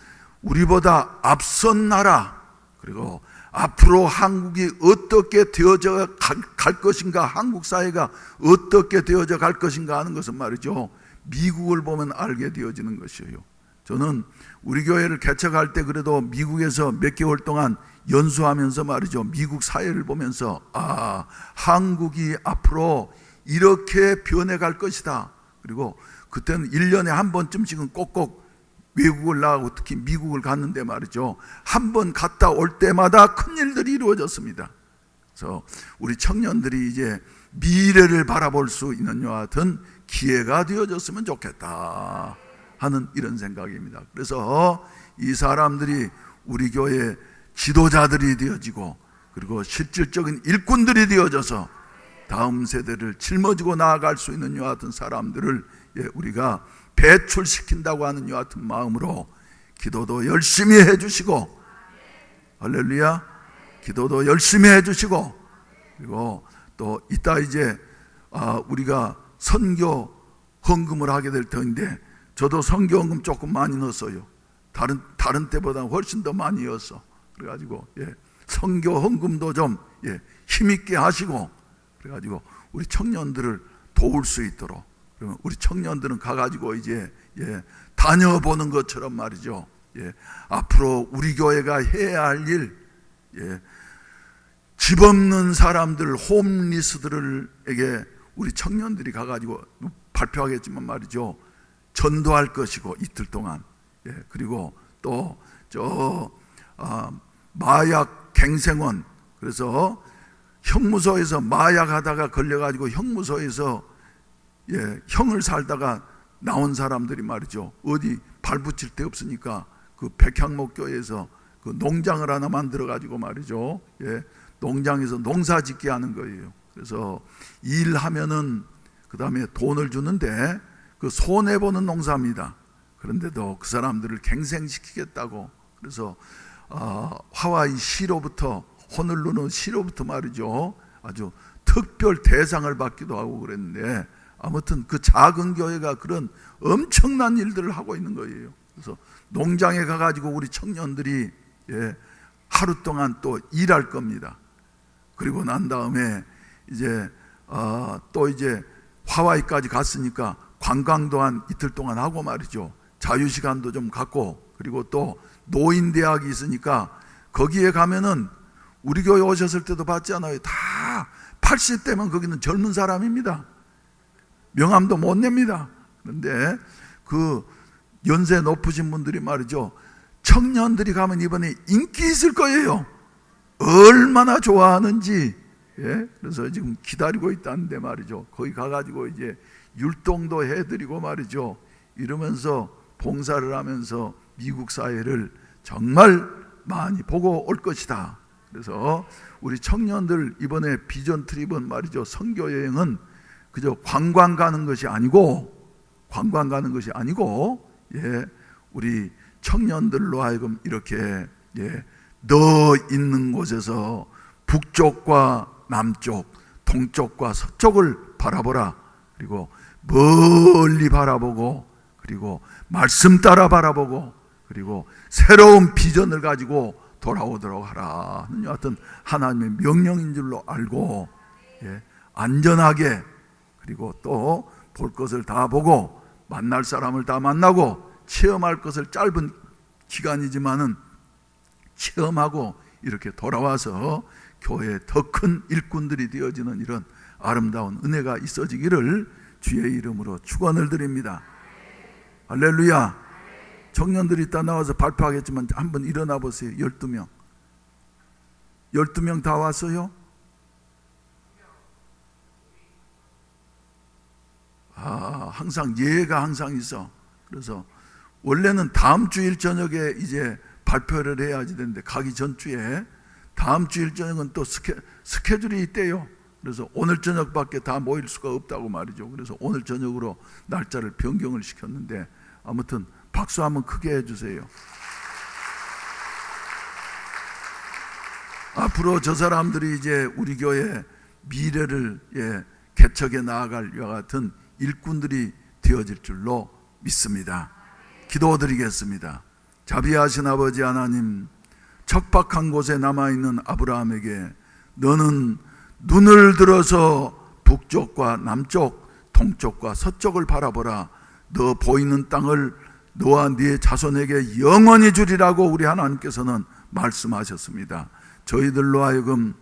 C: 우리보다 앞선 나라, 그리고 앞으로 한국이 어떻게 되어져 갈 것인가, 한국 사회가 어떻게 되어져 갈 것인가 하는 것은 말이죠, 미국을 보면 알게 되어지는 것이에요. 저는 우리 교회를 개척할 때 그래도 미국에서 몇 개월 동안 연수하면서 말이죠, 미국 사회를 보면서 한국이 앞으로 이렇게 변해갈 것이다. 그리고 그때는 1년에 한 번쯤씩은 꼭꼭 외국을 나가고 특히 미국을 갔는데 말이죠, 한 번 갔다 올 때마다 큰 일들이 이루어졌습니다. 그래서 우리 청년들이 이제 미래를 바라볼 수 있는 이와 같은 기회가 되어졌으면 좋겠다 하는 이런 생각입니다. 그래서 이 사람들이 우리 교회 지도자들이 되어지고 그리고 실질적인 일꾼들이 되어져서 다음 세대를 짊어지고 나아갈 수 있는 이와 같은 사람들을 우리가 배출시킨다고 하는 이와 같은 마음으로 기도도 열심히 해주시고, 할렐루야, 기도도 열심히 해주시고, 그리고 또 이따 이제 우리가 선교 헌금을 하게 될 터인데 저도 선교 헌금 조금 많이 넣었어요. 다른 때보다 훨씬 더 많이 넣었어. 그래가지고 선교 헌금도 좀 힘있게 하시고, 그래가지고 우리 청년들을 도울 수 있도록, 그러면 우리 청년들은 가가지고 이제 다녀보는 것처럼 말이죠, 앞으로 우리 교회가 해야 할 일, 예, 집 없는 사람들, 홈리스들에게 우리 청년들이 가가지고 발표하겠지만 말이죠, 전도할 것이고 이틀 동안. 예, 그리고 또 마약 갱생원, 그래서 형무소에서 마약하다가 걸려가지고 형무소에서 형을 살다가 나온 사람들이 말이죠, 어디 발붙일 데 없으니까 그 백향목교에서 그 농장을 하나 만들어 가지고 말이죠, 농장에서 농사 짓게 하는 거예요. 그래서 일하면은 그 다음에 돈을 주는데 그 손해 보는 농사입니다. 그런데도 그 사람들을 갱생시키겠다고, 그래서 하와이 시로부터, 호놀룰루 시로부터 말이죠, 아주 특별 대상을 받기도 하고 그랬는데, 아무튼 그 작은 교회가 그런 엄청난 일들을 하고 있는 거예요. 그래서 농장에 가가지고 우리 청년들이 하루 동안 또 일할 겁니다. 그리고 난 다음에 이제 또 이제 하와이까지 갔으니까 관광도 한 이틀 동안 하고 말이죠, 자유시간도 좀 갖고, 그리고 또 노인대학이 있으니까 거기에 가면은 우리 교회 오셨을 때도 봤잖아요. 다 80대면 거기는 젊은 사람입니다. 명함도 못 냅니다. 그런데 그 연세 높으신 분들이 말이죠, 청년들이 가면 이번에 인기 있을 거예요. 얼마나 좋아하는지. 그래서 지금 기다리고 있다는데 말이죠, 거기 가가지고 이제 율동도 해드리고 말이죠, 이러면서 봉사를 하면서 미국 사회를 정말 많이 보고 올 것이다. 그래서 우리 청년들 이번에 비전 트립은 말이죠, 선교 여행은 그저 관광 가는 것이 아니고 우리 청년들로 하여금 이렇게 너 있는 곳에서 북쪽과 남쪽, 동쪽과 서쪽을 바라보라. 그리고 멀리 바라보고, 그리고 말씀 따라 바라보고, 그리고 새로운 비전을 가지고 돌아오도록 하라 하는 여하튼 하나님의 명령인 줄로 알고, 안전하게, 그리고 또 볼 것을 다 보고 만날 사람을 다 만나고 체험할 것을 짧은 기간이지만은 체험하고 이렇게 돌아와서 교회의 더 큰 일꾼들이 되어지는 이런 아름다운 은혜가 있어지기를 주의 이름으로 축원을 드립니다. 할렐루야. 청년들이 이따 나와서 발표하겠지만 한번 일어나 보세요. 12명 다 왔어요? 항상 예가 항상 있어. 그래서 원래는 다음 주일 저녁에 이제 발표를 해야지 되는데 가기 전주에 다음 주일 저녁은 또 스케줄이 있대요. 그래서 오늘 저녁밖에 다 모일 수가 없다고 말이죠. 그래서 오늘 저녁으로 날짜를 변경을 시켰는데, 아무튼 박수 한번 크게 해주세요. 앞으로 저 사람들이 이제 우리 교회 미래를 개척해 나아갈 이와 같은 일꾼들이 되어질 줄로 믿습니다. 기도드리겠습니다. 자비하신 아버지 하나님, 척박한 곳에 남아있는 아브라함에게 너는 눈을 들어서 북쪽과 남쪽, 동쪽과 서쪽을 바라보라. 너 보이는 땅을 너와 네 자손에게 영원히 주리라고 우리 하나님께서는 말씀하셨습니다. 저희들로 하여금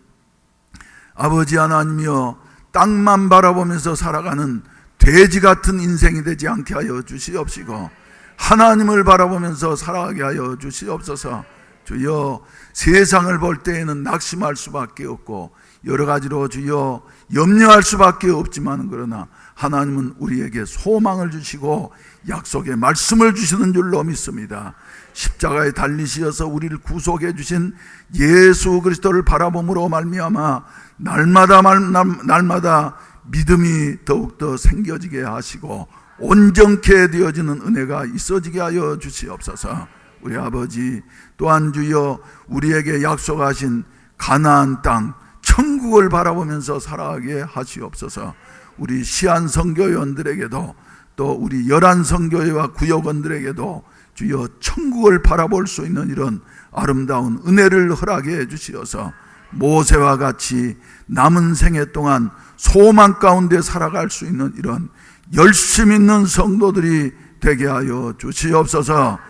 C: 아버지 하나님이여, 땅만 바라보면서 살아가는 돼지 같은 인생이 되지 않게 하여 주시옵시고, 하나님을 바라보면서 살아가게 하여 주시옵소서. 주여, 세상을 볼 때에는 낙심할 수밖에 없고 여러 가지로 주여 염려할 수밖에 없지만, 그러나 하나님은 우리에게 소망을 주시고 약속의 말씀을 주시는 줄로 믿습니다. 십자가에 달리시어서 우리를 구속해 주신 예수 그리스도를 바라봄으로 말미암아 날마다 믿음이 더욱더 생겨지게 하시고 온전케 되어지는 은혜가 있어지게 하여 주시옵소서. 우리 아버지, 또한 주여 우리에게 약속하신 가나안 땅 천국을 바라보면서 살아가게 하시옵소서. 우리 시안 선교회원들에게도, 또 우리 열한 선교회와 구역원들에게도 주여 천국을 바라볼 수 있는 이런 아름다운 은혜를 허락해 주시어서 모세와 같이 남은 생애 동안 소망 가운데 살아갈 수 있는 이런 열심 있는 성도들이 되게 하여 주시옵소서.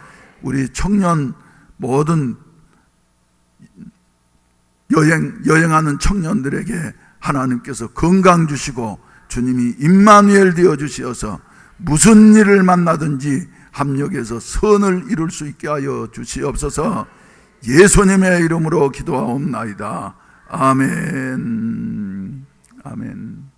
C: 우리 청년 모든 여행하는 청년들에게 하나님께서 건강 주시고 주님이 임마누엘 되어 주시어서 무슨 일을 만나든지 합력해서 선을 이룰 수 있게 하여 주시옵소서. 예수님의 이름으로 기도하옵나이다. 아멘. 아멘.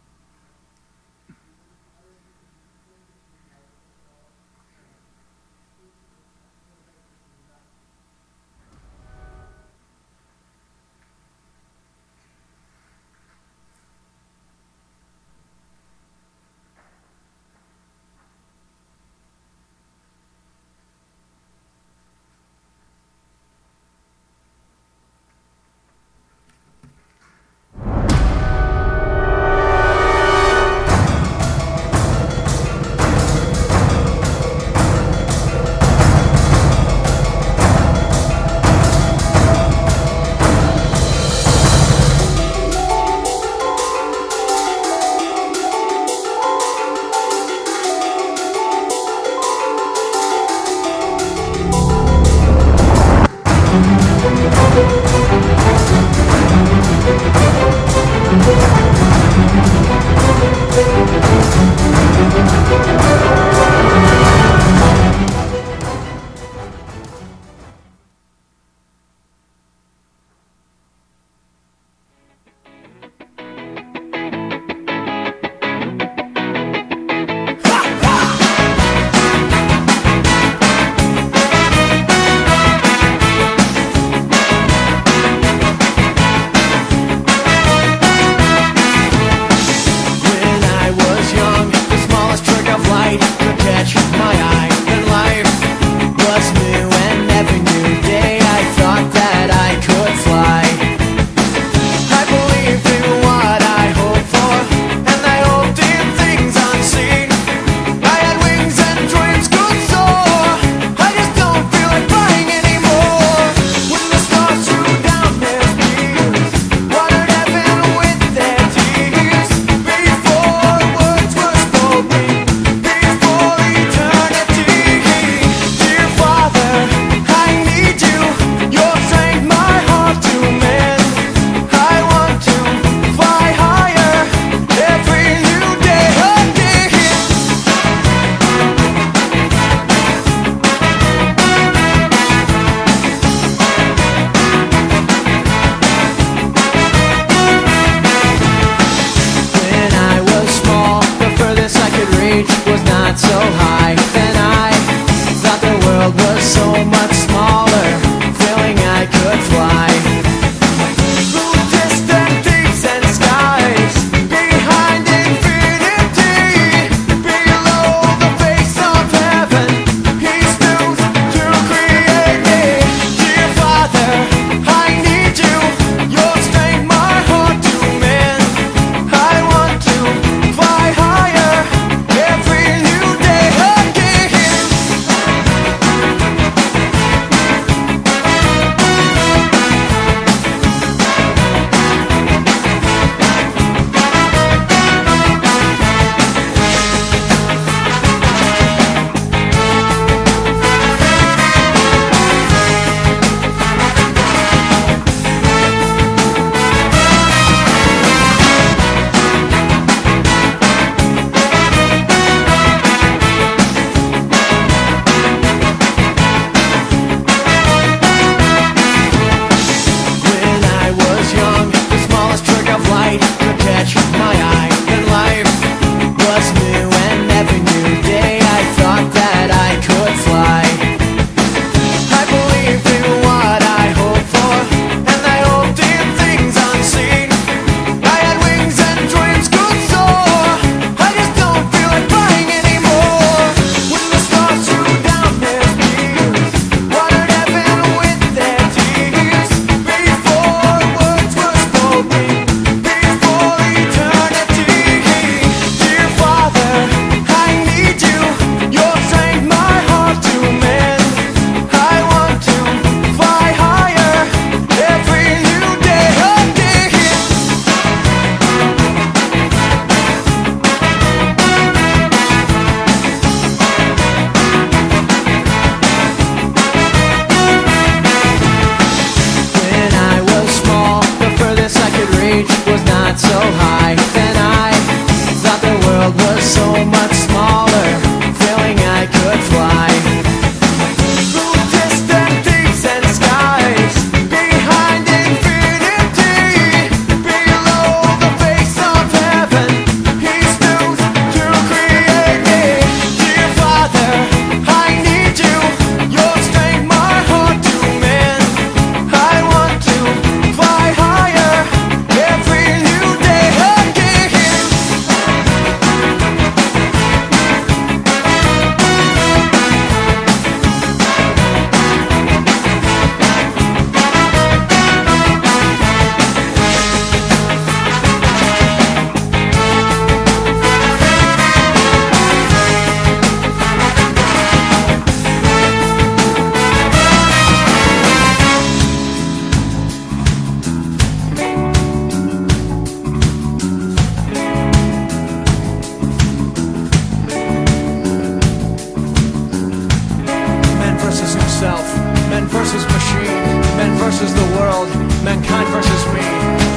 D: Men versus machine, men versus the world, mankind versus me.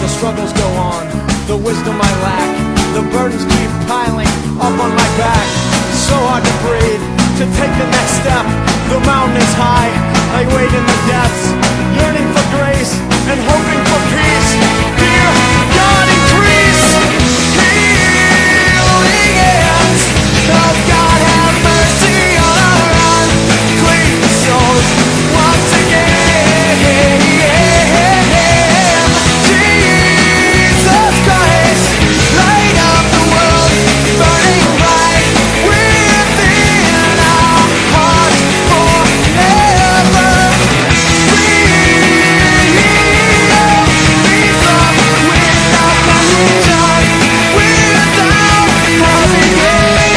D: The struggles go on, the wisdom I lack, the burdens keep piling up on my back. So hard to breathe, to take the next step. The mountain is high, I wait in the depths, yearning for grace and hoping for peace. Dear God, increase healing hands. Oh God, have mercy on our unclean souls once again. Jesus Christ, light up the world, burning bright within our hearts forever. Please, love without condition, without having end.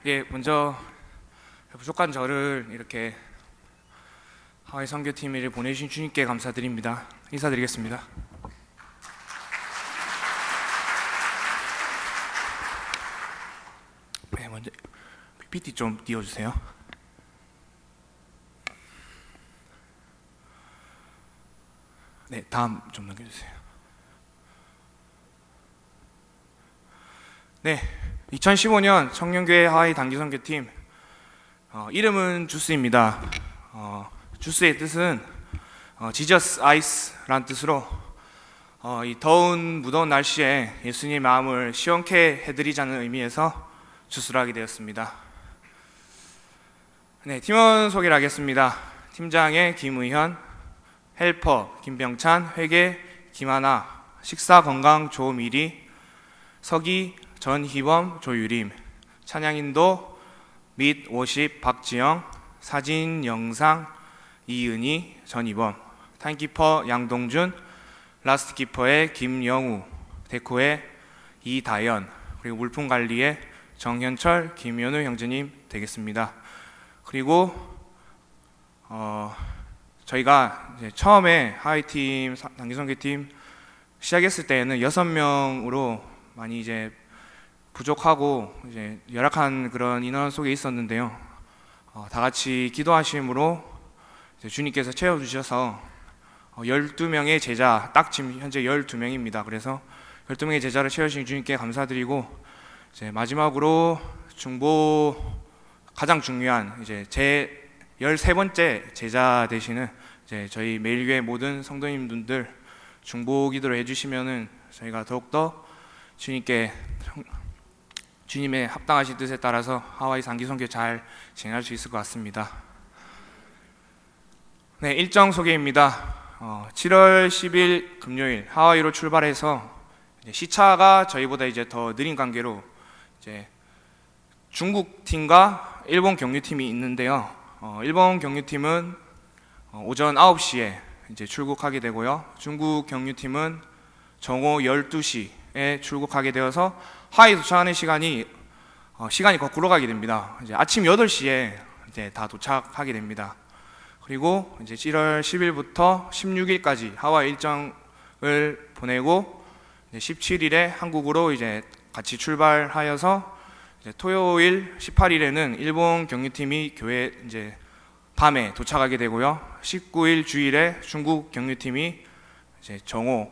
E: 예, 먼저 부족한 저를 이렇게 하와이 선교팀을 보내주신 주님께 감사드립니다. 인사드리겠습니다. 네, 먼저 PPT 좀 띄워주세요. 네, 다음 좀 넘겨주세요. 네, 2015년 청년교회 하와이 단기선교팀 이름은 주스입니다. 주스의 뜻은 지저스 아이스라는 뜻으로 이 더운 무더운 날씨에 예수님의 마음을 시원케 해드리자는 의미에서 주스를 하게 되었습니다. 네, 팀원 소개를 하겠습니다. 팀장의 김의현, 헬퍼 김병찬, 회계 김하나, 식사 건강 조미리, 서기 전희범 조유림, 찬양인도 및 워십 박지영, 사진 영상 이은희 전희범, 타임키퍼 양동준, 라스트키퍼의 김영우, 데코의 이다연, 그리고 물품관리의 정현철, 김현우 형제님 되겠습니다. 그리고 저희가 이제 처음에 하와이팀 단기선교팀 시작했을 때에는 6명으로 많이 이제 부족하고 이제 열악한 그런 인원 속에 있었는데요. 다 같이 기도하심으로 이제 주님께서 채워주셔서 12명의 제자, 딱 지금 현재 12명입니다. 그래서 12명의 제자를 채우신 주님께 감사드리고, 이제 마지막으로 중보 가장 중요한 이제 제 13번째 제자 되시는 이제 저희 매일교회 모든 성도님들 중보 기도를 해주시면은 저희가 더욱더 주님의 합당하신 뜻에 따라서 하와이 단기선교 잘 진행할 수 있을 것 같습니다. 네, 일정 소개입니다. 7월 10일 금요일 하와이로 출발해서 시차가 저희보다 이제 더 느린 관계로 이제 중국 팀과 일본 경유팀이 있는데요. 일본 경유팀은 오전 9시에 이제 출국하게 되고요. 중국 경유팀은 정오 12시에 출국하게 되어서 하와이 도착하는 시간이 거꾸로 가게 됩니다. 이제 아침 8시에 이제 다 도착하게 됩니다. 그리고 이제 7월 10일부터 16일까지 하와이 일정을 보내고 이제 17일에 한국으로 이제 같이 출발하여서 이제 토요일 18일에는 일본 경유팀이 교회 이제 밤에 도착하게 되고요. 19일 주일에 중국 경유팀이 이제 정오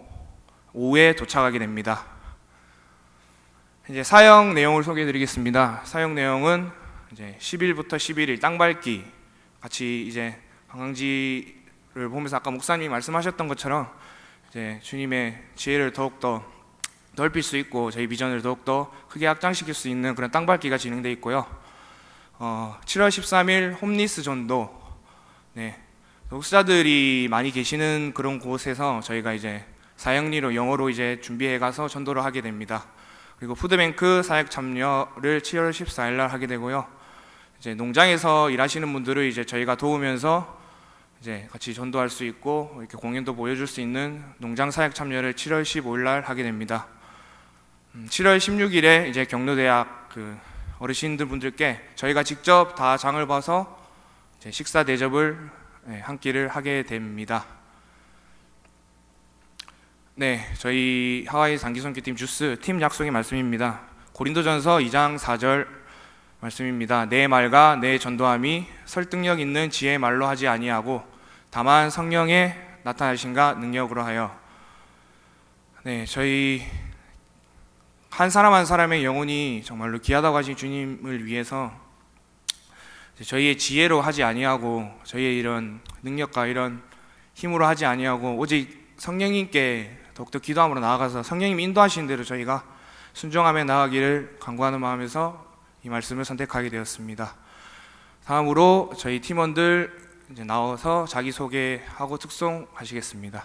E: 오후에 도착하게 됩니다. 이제 사역 내용을 소개해 드리겠습니다. 사역 내용은 이제 10일부터 11일 땅밟기 같이 이제 관광지를 보면서 아까 목사님이 말씀하셨던 것처럼 이제 주님의 지혜를 더욱더 넓힐 수 있고 저희 비전을 더욱더 크게 확장시킬 수 있는 그런 땅밟기가 진행되어 있고요. 7월 13일 홈리스 전도, 네, 독사들이 많이 계시는 그런 곳에서 저희가 이제 사역리로 영어로 이제 준비해 가서 전도를 하게 됩니다. 그리고 푸드뱅크 사역 참여를 7월 14일 날 하게 되고요. 이제 농장에서 일하시는 분들을 이제 저희가 도우면서 이제 같이 전도할 수 있고 이렇게 공연도 보여줄 수 있는 농장 사역 참여를 7월 15일 날 하게 됩니다. 7월 16일에 이제 경로대학 그 어르신들 분들께 저희가 직접 다 장을 봐서 이제 식사 대접을 한 끼를 하게 됩니다. 네, 저희 하와이 장기선교팀 주스 팀 약속의 말씀입니다. 고린도전서 2장 4절 말씀입니다. 내 말과 내 전도함이 설득력 있는 지혜의 말로 하지 아니하고 다만 성령의 나타나신가 능력으로 하여. 네, 저희 한 사람 한 사람의 영혼이 정말로 귀하다고 하신 주님을 위해서 저희의 지혜로 하지 아니하고 저희의 이런 능력과 이런 힘으로 하지 아니하고 오직 성령님께 더욱더 기도함으로 나아가서 성령님 인도하시는 대로 저희가 순종하며 나아가기를 간구하는 마음에서 이 말씀을 선택하게 되었습니다. 다음으로 저희 팀원들 이제 나와서 자기소개하고 특송하시겠습니다.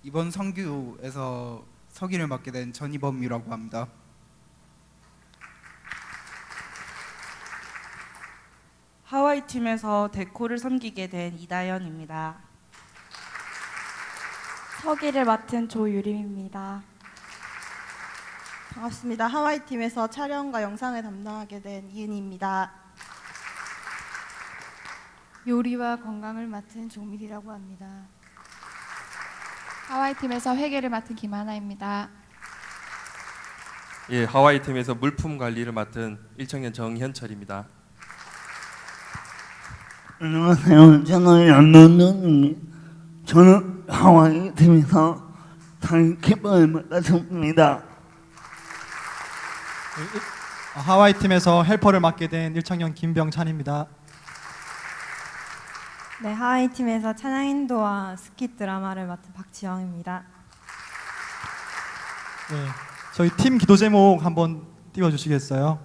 F: 이번 선교에서 서기를 맡게 된 전이범이라고 합니다.
G: 하와이 팀에서 데코를 섬기게 된 이다연입니다.
H: 서기를 맡은 조유림입니다.
I: 반갑습니다. 하와이 팀에서 촬영과 영상을 담당하게 된 이은희입니다.
H: 요리와 건강을 맡은 조밀이라고 합니다.
J: 하와이 팀에서 회계를 맡은 김하나입니다.
K: 예, 하와이 팀에서 물품 관리를 맡은 일청년 정현철입니다.
L: 안녕하세요. 저는 연돈돈입니다. 저는 하와이 팀에서 타이키퍼를 맡았습니다.
B: 하와이 팀에서 헬퍼를 맡게 된 일청년 김병찬입니다.
H: 네, 하와이 팀에서 찬양 인도와 스킷 드라마를 맡은 박지영입니다.
B: 네, 저희 팀 기도 제목 한번 띄워주시겠어요?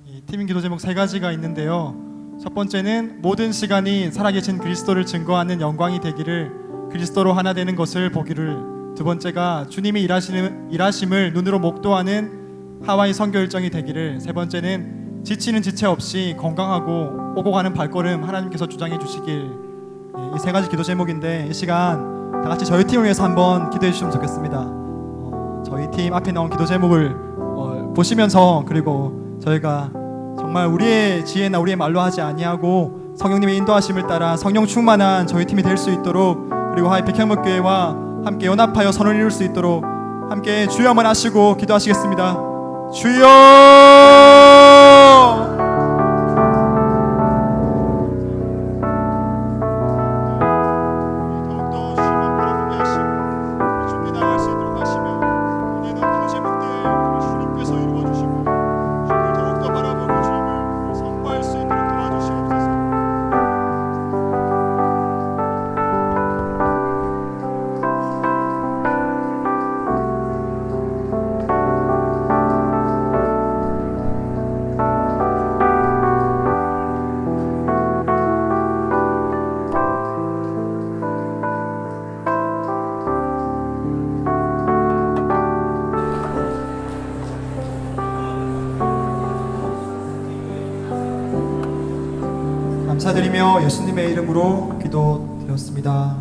B: 이 팀 기도 제목 세 가지가 있는데요. 첫 번째는 모든 시간이 살아계신 그리스도를 증거하는 영광이 되기를, 그리스도로 하나 되는 것을 보기를. 두 번째가 주님이 일하심을 눈으로 목도하는 하와이 선교 일정이 되기를. 세 번째는 지치는 지체 없이 건강하고 오고 가는 발걸음 하나님께서 주장해 주시길. 이 세 가지 기도 제목인데 이 시간 다 같이 저희 팀을 위해서 한번 기도해 주시면 좋겠습니다. 저희 팀 앞에 나온 기도 제목을 보시면서, 그리고 저희가 정말 우리의 지혜나 우리의 말로 하지 아니하고 성령님의 인도하심을 따라 성령 충만한 저희 팀이 될 수 있도록, 그리고 하와이 백향목교회와 함께 연합하여 선을 이룰 수 있도록 함께 주여 한번 하시고 기도하시겠습니다. 주여! 감사드리며 예수님의 이름으로 기도드렸습니다.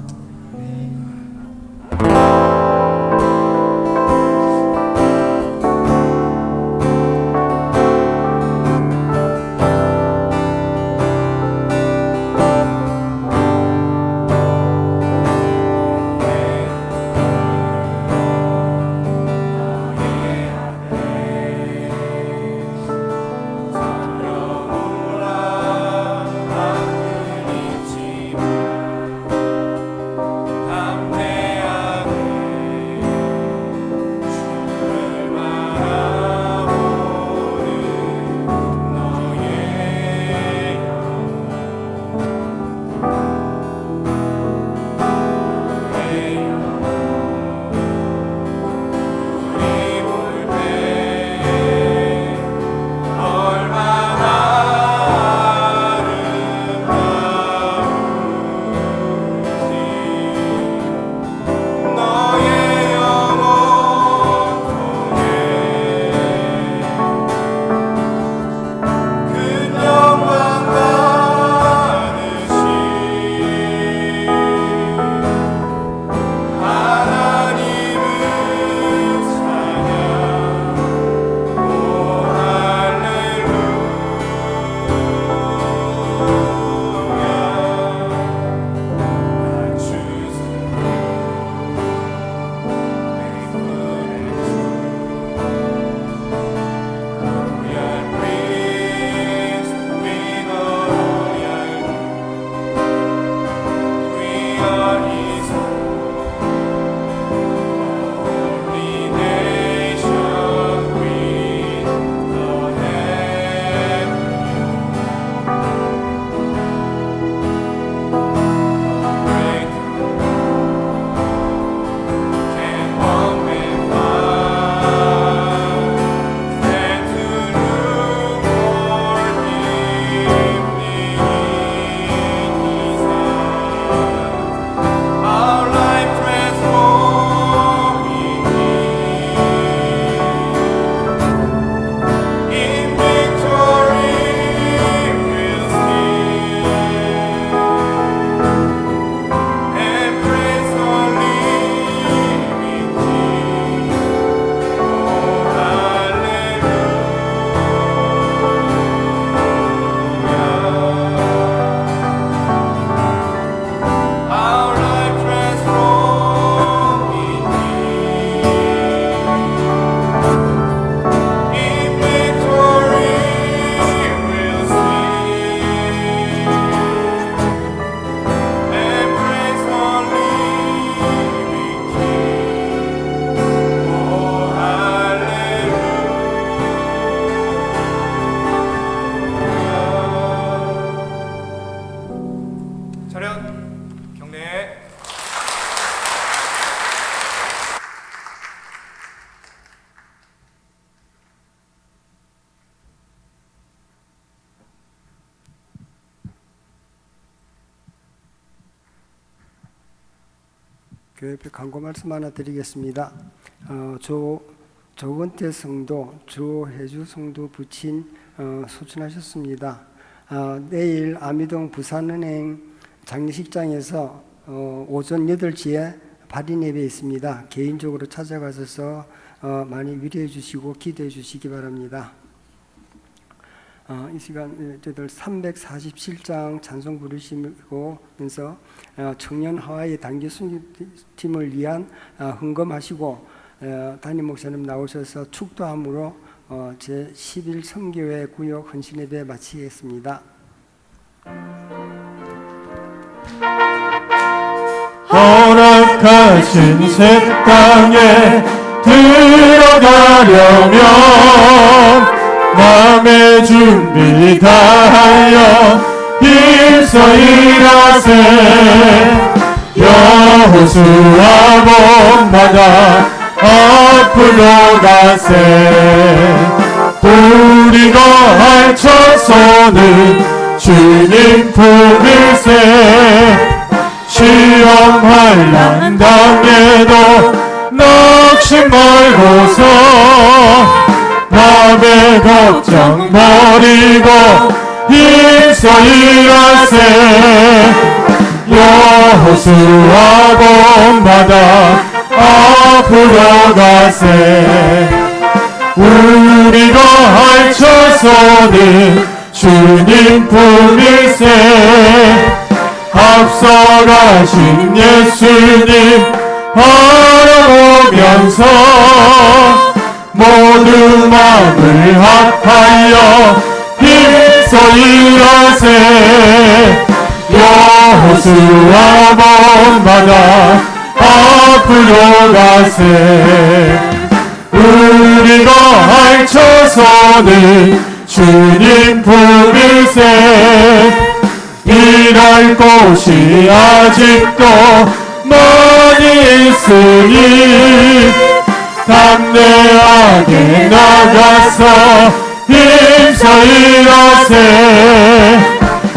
A: 교회표 광고 말씀 하나 드리겠습니다. 조건태 성도, 조혜주 성도 부친 소천하셨습니다. 내일 아미동 부산은행 장례식장에서 오전 8시에 발인 예배 있습니다. 개인적으로 찾아가셔서 많이 위로해 주시고 기도해 주시기 바랍니다. 이 시간 저희들 347장 찬송 부르시면서 청년 하와이 단기 순교팀을 위한 헌금하시고 담임 목사님 나오셔서 축도함으로 제11 선교회 구역 헌신예배 마치겠습니다.
M: 허락하신 새 땅에 들어가려면 마음의 준비 다하여 힘써 일하세. 여호수아 본받아 앞으로 가세. 우리가 알쳐서는 주님 품일세. 시험할 난 당에도 낙심 말고서 마음의 걱정 버리고 힘써 일하세. 여호수아 본받아 앞으로 가세. 우리가 알쳐서는 주님 품일세. 앞서가신 예수님 바라보면서 모두 마음을 합하여 힘써 일하세. 여호수아 본받아 앞으로 가세. 우리가 알쳐서는 주님 품일세. 일할 곳이 아직도 많이 있으니 담대하게 나가서 힘써 일하세.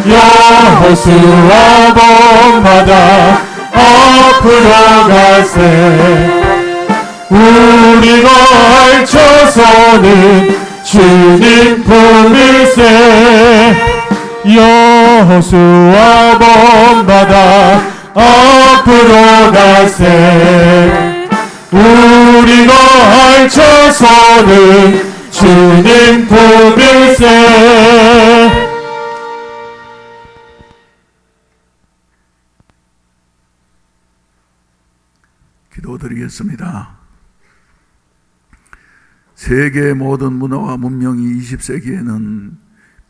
M: 여호수아 본받아 앞으로 가세. 우리가 알쳐서는 주님 품일세. 여호수아 본받아 앞으로 가세. 우리가 알쳐서는 주님 품일세.
C: 기도드리겠습니다. 세계의 모든 문화와 문명이 20세기에는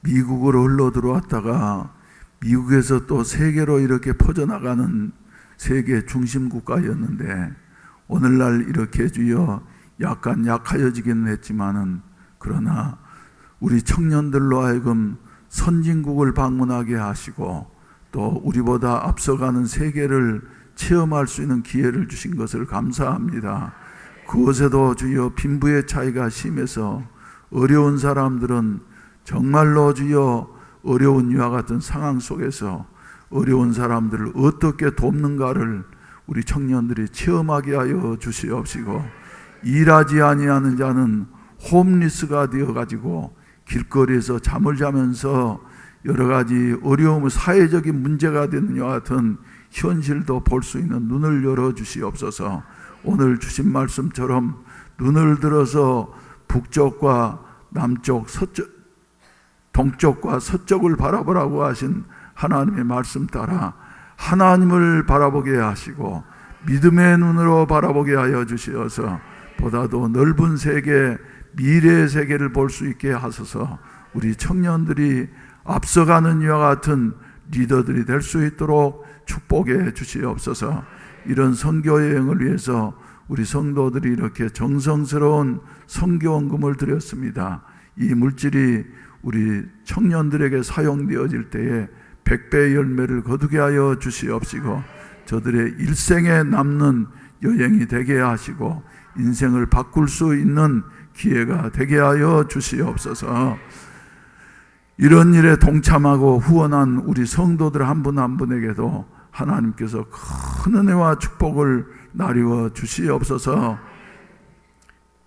C: 미국으로 흘러 들어왔다가 미국에서 또 세계로 이렇게 퍼져나가는 세계 중심 국가였는데 오늘날 이렇게 주여 약간 약하여지기는 했지만은 그러나 우리 청년들로 하여금 선진국을 방문하게 하시고 또 우리보다 앞서가는 세계를 체험할 수 있는 기회를 주신 것을 감사합니다. 그것에도 주여 빈부의 차이가 심해서 어려운 사람들은 정말로 주여 어려운 이와 같은 상황 속에서 어려운 사람들을 어떻게 돕는가를 우리 청년들이 체험하게 하여 주시옵시고 일하지 아니하는 자는 홈리스가 되어가지고 길거리에서 잠을 자면서 여러 가지 어려움을 사회적인 문제가 되는 이와 같은 현실도 볼 수 있는 눈을 열어 주시옵소서. 오늘 주신 말씀처럼 눈을 들어서 북쪽과 남쪽, 서쪽, 동쪽과 서쪽을 바라보라고 하신 하나님의 말씀 따라 하나님을 바라보게 하시고 믿음의 눈으로 바라보게 하여 주시어서 보다도 넓은 세계, 미래의 세계를 볼 수 있게 하소서. 우리 청년들이 앞서가는 이와 같은 리더들이 될 수 있도록 축복해 주시옵소서. 이런 선교 여행을 위해서 우리 성도들이 이렇게 정성스러운 선교원금을 드렸습니다. 이 물질이 우리 청년들에게 사용되어질 때에 100배의 열매를 거두게 하여 주시옵시고 저들의 일생에 남는 여행이 되게 하시고 인생을 바꿀 수 있는 기회가 되게 하여 주시옵소서. 이런 일에 동참하고 후원한 우리 성도들 한 분 한 분에게도 하나님께서 큰 은혜와 축복을 나리워 주시옵소서.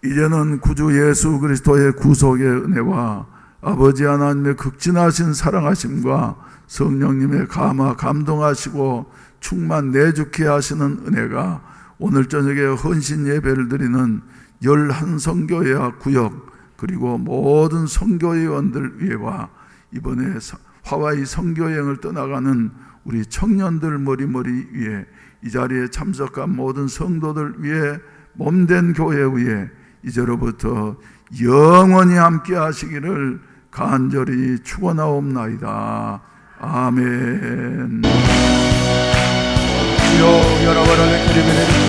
C: 이제는 구주 예수 그리스도의 구속의 은혜와 아버지 하나님의 극진하신 사랑하심과 성령님의 감화 감동하시고 충만 내주케 하시는 은혜가 오늘 저녁에 헌신 예배를 드리는 11선교회와 구역 그리고 모든 선교회원들 위에와 이번에 하와이 선교여행을 떠나가는 우리 청년들 머리머리 위에 이 자리에 참석한 모든 성도들 위에 몸된 교회 위에 이제로부터 영원히 함께 하시기를 간절히 축원하옵나이다. 아멘.
M: 주여 여러분의 그림에